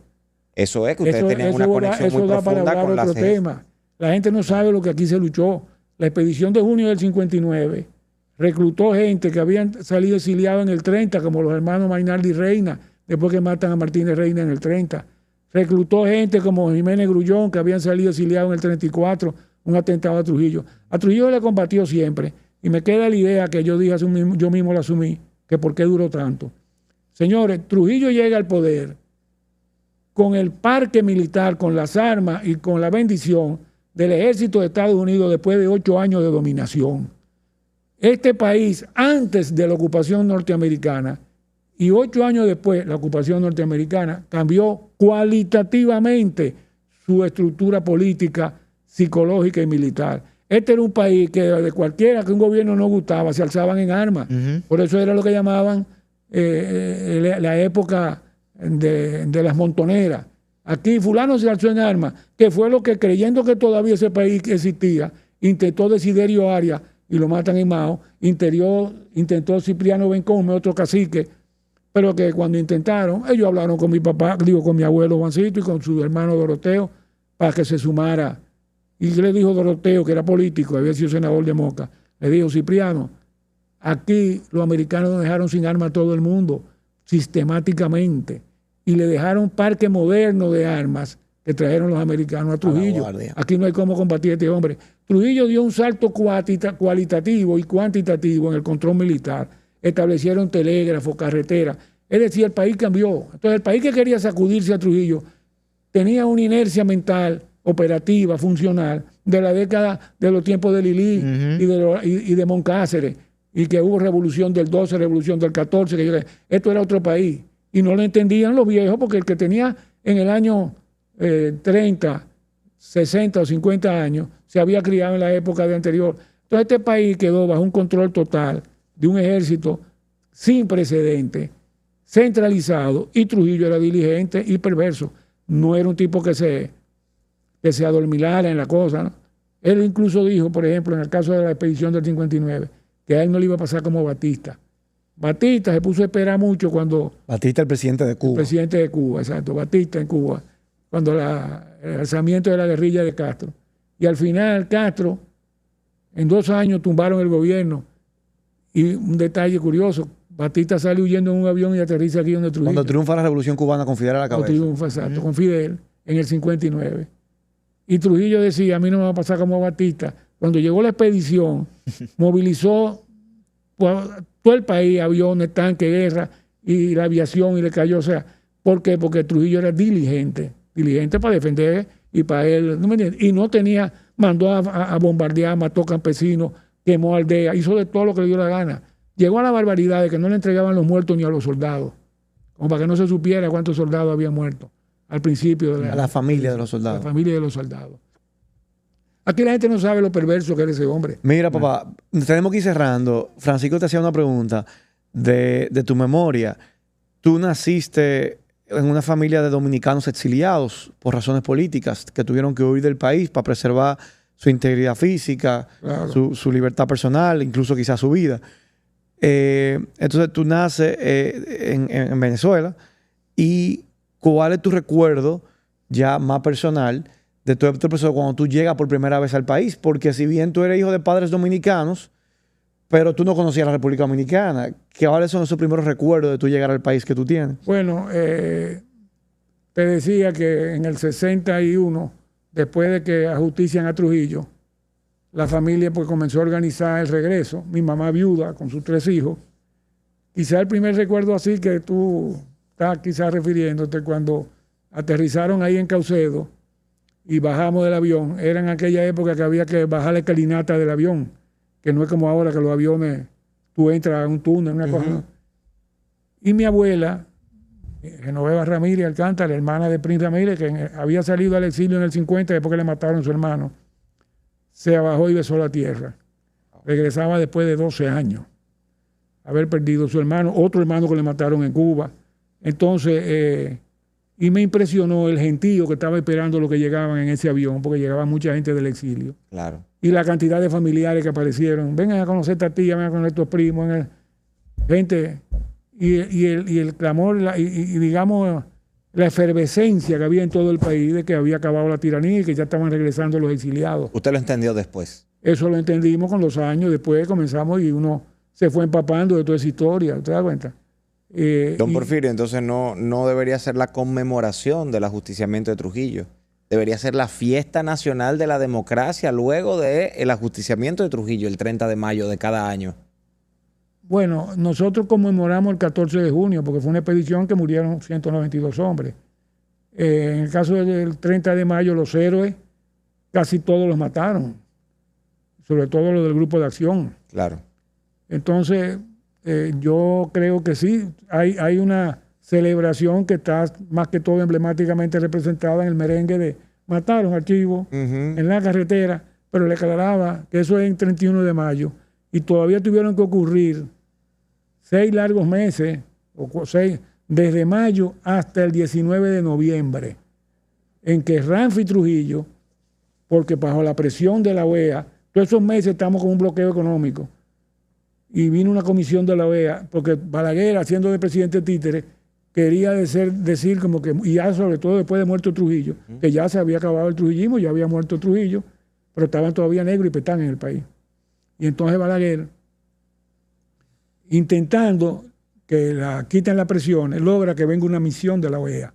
Eso es, que ustedes tenían una conexión muy profunda con la tema. La gente no sabe lo que aquí se luchó. La expedición de junio del 59 reclutó gente que habían salido exiliados en el 30, como los hermanos Mainardi Reina, después que matan a Martínez Reina en el 30. Reclutó gente como Jiménez Grullón, que habían salido exiliados en el 34, un atentado a Trujillo. A Trujillo le combatió siempre. Y me queda la idea que yo dije, yo mismo la asumí, que por qué duró tanto. Señores, Trujillo llega al poder con el parque militar, con las armas y con la bendición del ejército de Estados Unidos después de 8 años de dominación. Este país, antes de la ocupación norteamericana y 8 años después de la ocupación norteamericana, cambió cualitativamente su estructura política, psicológica y militar. Este era un país que de cualquiera que un gobierno no gustaba, se alzaban en armas. Por eso era lo que llamaban la época de las montoneras. Aquí fulano se alzó en armas, que fue lo que, creyendo que todavía ese país existía, intentó Desiderio Arias y lo matan en Mao, intentó Cipriano Bencombe, otro cacique, pero que cuando intentaron, ellos hablaron con mi papá, con mi abuelo Juancito y con su hermano Doroteo, para que se sumara. Y le dijo Doroteo, que era político, había sido senador de Moca, le dijo, Cipriano, aquí los americanos nos dejaron sin armas a todo el mundo, sistemáticamente, y le dejaron parque moderno de armas que trajeron los americanos a Trujillo. Aquí no hay cómo combatir a este hombre. Trujillo dio un salto cualitativo y cuantitativo en el control militar. Establecieron telégrafos, carreteras. Es decir, el país cambió. Entonces, el país que quería sacudirse a Trujillo tenía una inercia mental, operativa, funcional, de la década de los tiempos de Lilí y de Moncáceres, y que hubo revolución del 12, revolución del 14. Esto era otro país. Y no lo entendían los viejos, porque el que tenía en el año 30, 60 o 50 años, se había criado en la época de anterior. Entonces este país quedó bajo un control total de un ejército sin precedente, centralizado, y Trujillo era diligente y perverso. No era un tipo que se adormilara en la cosa, ¿no? Él incluso dijo, por ejemplo, en el caso de la expedición del 59, que a él no le iba a pasar como Batista. Batista se puso a esperar mucho cuando... Batista, el presidente de Cuba. El presidente de Cuba, exacto. Batista en Cuba, cuando el alzamiento de la guerrilla de Castro. Y al final Castro, en 2 años tumbaron el gobierno. Y un detalle curioso, Batista sale huyendo en un avión y aterriza aquí donde Trujillo. Cuando triunfa la Revolución Cubana con Fidel a la cabeza. Triunfa, exacto, con Fidel, en el 59. Y Trujillo decía, a mí no me va a pasar como Batista. Cuando llegó la expedición, movilizó todo el país, aviones, tanques, guerra, y la aviación, y le cayó. O sea, ¿por qué? Porque Trujillo era diligente para defender, y para él, ¿no me entiendes? Y no tenía, mandó a bombardear, mató campesinos, quemó aldeas, hizo de todo lo que le dio la gana. Llegó a la barbaridad de que no le entregaban los muertos ni a los soldados, como para que no se supiera cuántos soldados habían muerto al principio. A la familia de los soldados. La familia de los soldados. Aquí la gente no sabe lo perverso que era ese hombre. Mira, papá, tenemos que ir cerrando. Francisco te hacía una pregunta de tu memoria. Tú naciste en una familia de dominicanos exiliados por razones políticas que tuvieron que huir del país para preservar su integridad física, claro, su libertad personal, incluso quizás su vida. Entonces tú naces en Venezuela. ¿Y cuál es tu recuerdo ya más personal de todo este proceso cuando tú llegas por primera vez al país. Porque si bien tú eres hijo de padres dominicanos, pero tú no conocías la República Dominicana, ¿cuáles son esos primeros recuerdos de tú llegar al país que tú tienes? Bueno, te decía que en el 61, después de que ajustician a Trujillo, la familia pues comenzó a organizar el regreso. Mi mamá viuda con sus 3 hijos. Quizá el primer recuerdo así que tú estás quizás refiriéndote cuando aterrizaron ahí en Caucedo y bajamos del avión. Era en aquella época que había que bajar la escalinata del avión, que no es como ahora que los aviones, tú entras a un túnel, una cosa. Y mi abuela, Genoveva Ramírez Alcántara, hermana de Prince Ramírez, que había salido al exilio en el 50 después que le mataron a su hermano, se abajó y besó la tierra. Regresaba después de 12 años, haber perdido a su hermano, otro hermano que le mataron en Cuba. Entonces, y me impresionó el gentío que estaba esperando los que llegaban en ese avión, porque llegaba mucha gente del exilio. Claro. Y la cantidad de familiares que aparecieron. Vengan a conocer a esta tía, vengan a conocer a estos primos. Gente, y el clamor, y digamos, la efervescencia que había en todo el país de que había acabado la tiranía y que ya estaban regresando los exiliados. ¿Usted lo entendió después? Eso lo entendimos con los años. Después comenzamos y uno se fue empapando de toda esa historia. ¿Usted da cuenta? Don Porfirio, entonces no debería ser la conmemoración del ajusticiamiento de Trujillo. Debería ser la fiesta nacional de la democracia luego del ajusticiamiento de Trujillo, el 30 de mayo de cada año. Bueno, nosotros conmemoramos el 14 de junio porque fue una expedición que murieron 192 hombres. En el caso del 30 de mayo, los héroes, casi todos los mataron, sobre todo los del grupo de acción. Claro. Entonces, yo creo que sí, hay una celebración que está más que todo emblemáticamente representada en el merengue de mataron a Chivo en la carretera, pero le aclaraba que eso es en 31 de mayo y todavía tuvieron que ocurrir 6 largos meses, o 6, desde mayo hasta el 19 de noviembre, en que Ramfi Trujillo, porque bajo la presión de la OEA, todos esos meses estamos con un bloqueo económico, y vino una comisión de la OEA, porque Balaguer, haciendo de presidente títere, quería decir como que, y ya sobre todo después de muerto Trujillo, que ya se había acabado el trujillismo, ya había muerto Trujillo, pero estaban todavía negros y petán en el país. Y entonces Balaguer, intentando que quiten la presión, logra que venga una misión de la OEA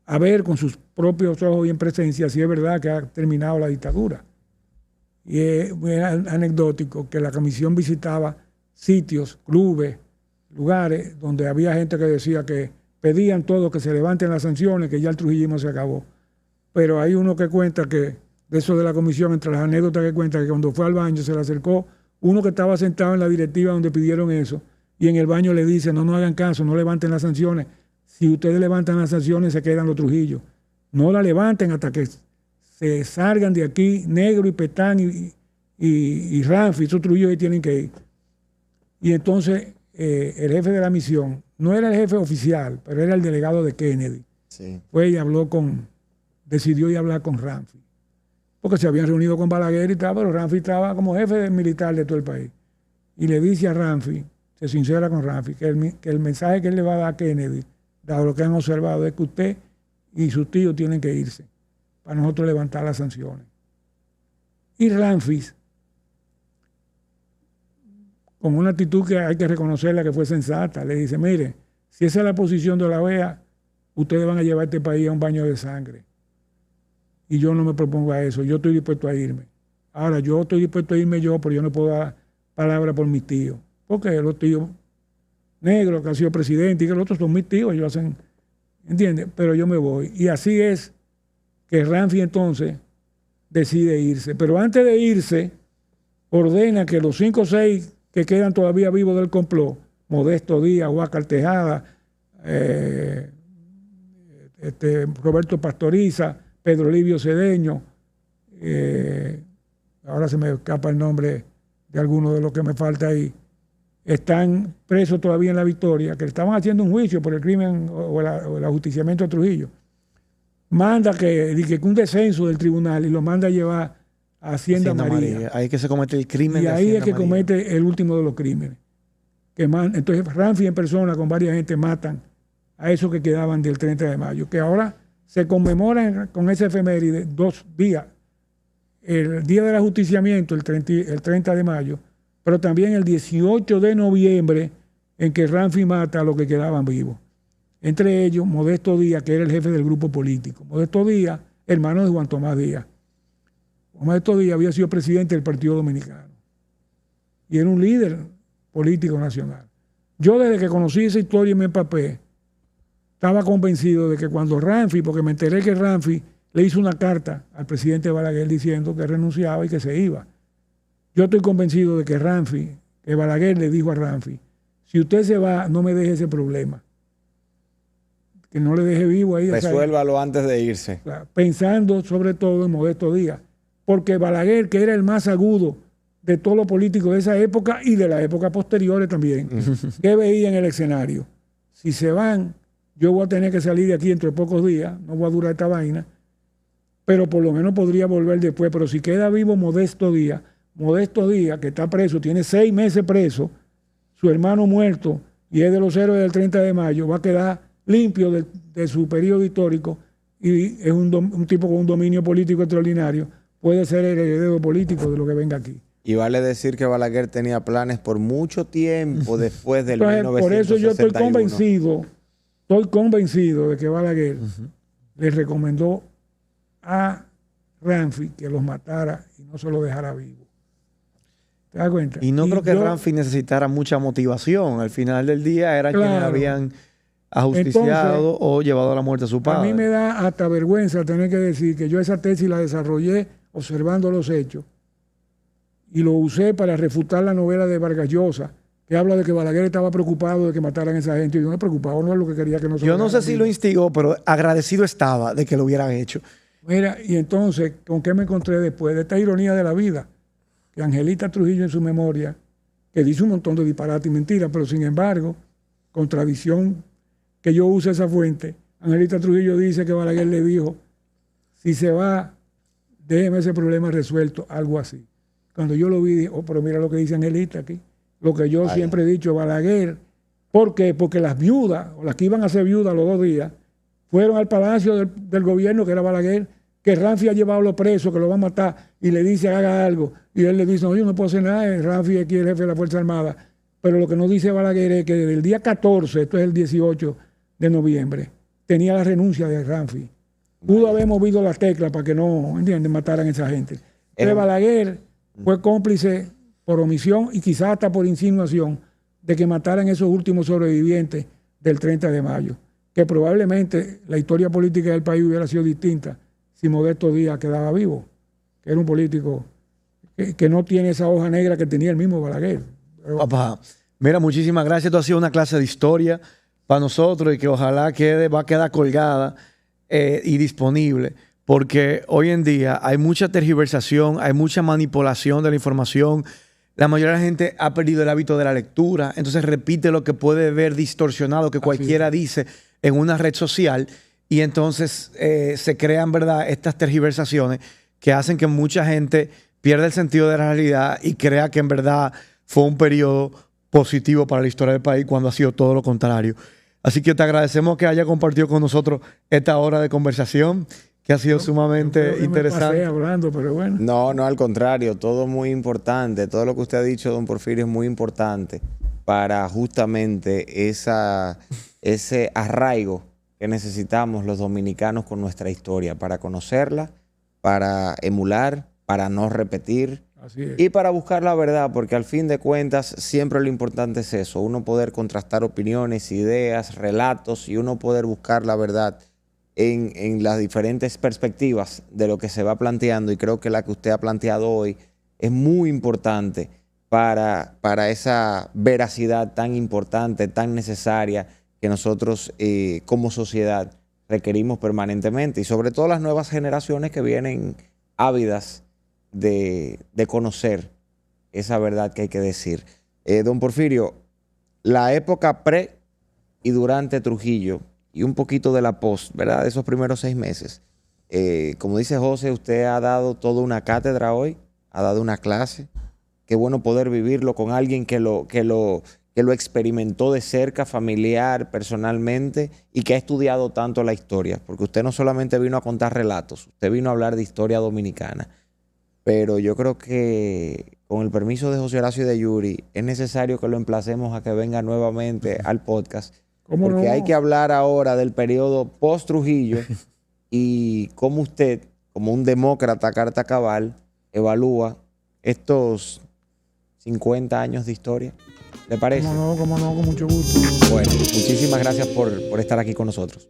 a ver con sus propios ojos y en presencia si es verdad que ha terminado la dictadura. Y es anecdótico que la comisión visitaba sitios, clubes, lugares donde había gente que decía que pedían todos que se levanten las sanciones, que ya el trujillismo se acabó. Pero hay uno que cuenta que, de eso de la comisión, entre las anécdotas que cuenta, que cuando fue al baño se le acercó uno que estaba sentado en la directiva donde pidieron eso, y en el baño le dice, no hagan caso, no levanten las sanciones. Si ustedes levantan las sanciones, se quedan los Trujillos. No la levanten hasta que se salgan de aquí Negro y Petán y Ramfi, esos Trujillos que tienen que ir. Y entonces el jefe de la misión, no era el jefe oficial, pero era el delegado de Kennedy. Sí. Fue y decidió ir a hablar con Ramfi. Porque se habían reunido con Balaguer y tal, pero Ramfi estaba como jefe militar de todo el país. Y le dice a Ramfi, se sincera con Ramfi, que el mensaje que él le va a dar a Kennedy, dado lo que han observado, es que usted y sus tíos tienen que irse para nosotros levantar las sanciones. Y Ramfi, con una actitud que hay que reconocerla que fue sensata, le dice, mire, si esa es la posición de la OEA, ustedes van a llevar este país a un baño de sangre. Y yo no me propongo a eso, yo estoy dispuesto a irme. Ahora, yo estoy dispuesto a irme pero yo no puedo dar palabra por mis tíos. Porque los tíos negros que han sido presidentes y que los otros son mis tíos, ellos hacen, ¿entiendes? Pero yo me voy. Y así es que Ramfi entonces decide irse. Pero antes de irse, ordena que los 5 o 6 que quedan todavía vivos del complot, Modesto Díaz, Huáscar Tejada, Roberto Pastoriza, Pedro Livio Cedeño, ahora se me escapa el nombre de alguno de los que me falta ahí, están presos todavía en La Victoria, que le estaban haciendo un juicio por el crimen o el ajusticiamiento de Trujillo. Manda que un descenso del tribunal y lo manda a llevar a Hacienda María. Ahí que se comete el crimen. Y de ahí Hacienda es que María. comete el último de los crímenes. Entonces Ramfi en persona con varias gente matan a esos que quedaban del 30 de mayo, que ahora se conmemoran con esa efeméride 2 días. El día del ajusticiamiento, el 30 de mayo, pero también el 18 de noviembre, en que Ramfi mata a los que quedaban vivos. Entre ellos, Modesto Díaz, que era el jefe del grupo político. Modesto Díaz, hermano de Juan Tomás Díaz. Modesto Díaz había sido presidente del Partido Dominicano y era un líder político nacional. Yo, desde que conocí esa historia y me empapé, estaba convencido de que cuando Ramfi, porque me enteré que Ramfi le hizo una carta al presidente Balaguer diciendo que renunciaba y que se iba. Yo estoy convencido de que Balaguer le dijo a Ramfi: si usted se va, no me deje ese problema. Que no le deje vivo ahí. Resuélvalo antes de irse. Pensando sobre todo en Modesto Díaz. Porque Balaguer, que era el más agudo de todos los políticos de esa época y de la época posteriores también, ¿qué veía en el escenario? Si se van, yo voy a tener que salir de aquí dentro de pocos días, no voy a durar esta vaina, pero por lo menos podría volver después. Pero si queda vivo Modesto Díaz, que está preso, tiene 6 meses preso, su hermano muerto y es de los héroes del 30 de mayo, va a quedar limpio de su periodo histórico y es un tipo con un dominio político extraordinario. Puede ser el heredero político de lo que venga aquí. Y vale decir que Balaguer tenía planes por mucho tiempo después del 1961. Por eso yo estoy convencido de que Balaguer le recomendó a Ramfi que los matara y no se los dejara vivo. ¿Te das cuenta? Y no creo que Ramfi necesitara mucha motivación. Al final del día eran quienes habían ajusticiado o llevado a la muerte a su padre. A mí me da hasta vergüenza tener que decir que yo esa tesis la desarrollé observando los hechos y lo usé para refutar la novela de Vargas Llosa, que habla de que Balaguer estaba preocupado de que mataran a esa gente. Y yo no preocupado, no es lo que quería que no se Yo no sé si lo instigó, pero agradecido estaba de que lo hubieran hecho. Mira, y entonces, ¿con qué me encontré después de esta ironía de la vida? Que Angelita Trujillo en su memoria, que dice un montón de disparates y mentiras, pero sin embargo, contradicción que yo use esa fuente, Angelita Trujillo dice que Balaguer le dijo: si se va, déjeme ese problema resuelto, algo así. Cuando yo lo vi, dije: oh, pero mira lo que dice Angelita aquí. Lo que yo siempre he dicho, Balaguer. ¿Por qué? Porque las viudas, o las que iban a ser viudas los 2 días, fueron al palacio del gobierno, que era Balaguer, que Ramfi ha llevado a los presos, que lo va a matar, y le dice: haga algo. Y él le dice: no, yo no puedo hacer nada, Ramfi aquí es el jefe de la Fuerza Armada. Pero lo que nos dice Balaguer es que desde el día 14, esto es el 18 de noviembre, tenía la renuncia de Ramfi. Pudo haber movido las teclas para que no, ¿entiendes?, mataran a esa gente. Pero Balaguer fue cómplice por omisión y quizás hasta por insinuación de que mataran esos últimos sobrevivientes del 30 de mayo. Que probablemente la historia política del país hubiera sido distinta si Modesto Díaz quedaba vivo, que era un político que no tiene esa hoja negra que tenía el mismo Balaguer. Pero, papá, mira, muchísimas gracias. Esto ha sido una clase de historia para nosotros y que ojalá va a quedar colgada y disponible, porque hoy en día hay mucha tergiversación, hay mucha manipulación de la información. La mayoría de la gente ha perdido el hábito de la lectura, entonces repite lo que puede ver distorsionado, que cualquiera dice en una red social, y entonces se crean, ¿verdad?, estas tergiversaciones que hacen que mucha gente pierda el sentido de la realidad y crea que en verdad fue un periodo positivo para la historia del país cuando ha sido todo lo contrario. Así que te agradecemos que haya compartido con nosotros esta hora de conversación, que ha sido sumamente interesante. Me pasé hablando, pero bueno. No, al contrario, todo muy importante. Todo lo que usted ha dicho, don Porfirio, es muy importante para justamente ese arraigo que necesitamos los dominicanos con nuestra historia, para conocerla, para emular, para no repetir. Así es. Y para buscar la verdad, porque al fin de cuentas siempre lo importante es eso, uno poder contrastar opiniones, ideas, relatos y uno poder buscar la verdad en las diferentes perspectivas de lo que se va planteando, y creo que la que usted ha planteado hoy es muy importante para esa veracidad tan importante, tan necesaria que nosotros como sociedad requerimos permanentemente, y sobre todo las nuevas generaciones que vienen ávidas de conocer esa verdad que hay que decir. Don Porfirio, la época pre y durante Trujillo y un poquito de la post, ¿verdad?, de esos primeros 6 meses. Como dice José, usted ha dado toda una cátedra hoy, ha dado una clase. Qué bueno poder vivirlo con alguien que lo que lo experimentó de cerca, familiar, personalmente, y que ha estudiado tanto la historia, porque usted no solamente vino a contar relatos, usted vino a hablar de historia dominicana. Pero yo creo que, con el permiso de José Horacio y de Yuri, es necesario que lo emplacemos a que venga nuevamente al podcast, porque hay que hablar ahora del periodo post-Trujillo y cómo usted, como un demócrata carta cabal, evalúa estos 50 años de historia. ¿Le parece? Cómo no, con mucho gusto. Bueno, muchísimas gracias por estar aquí con nosotros.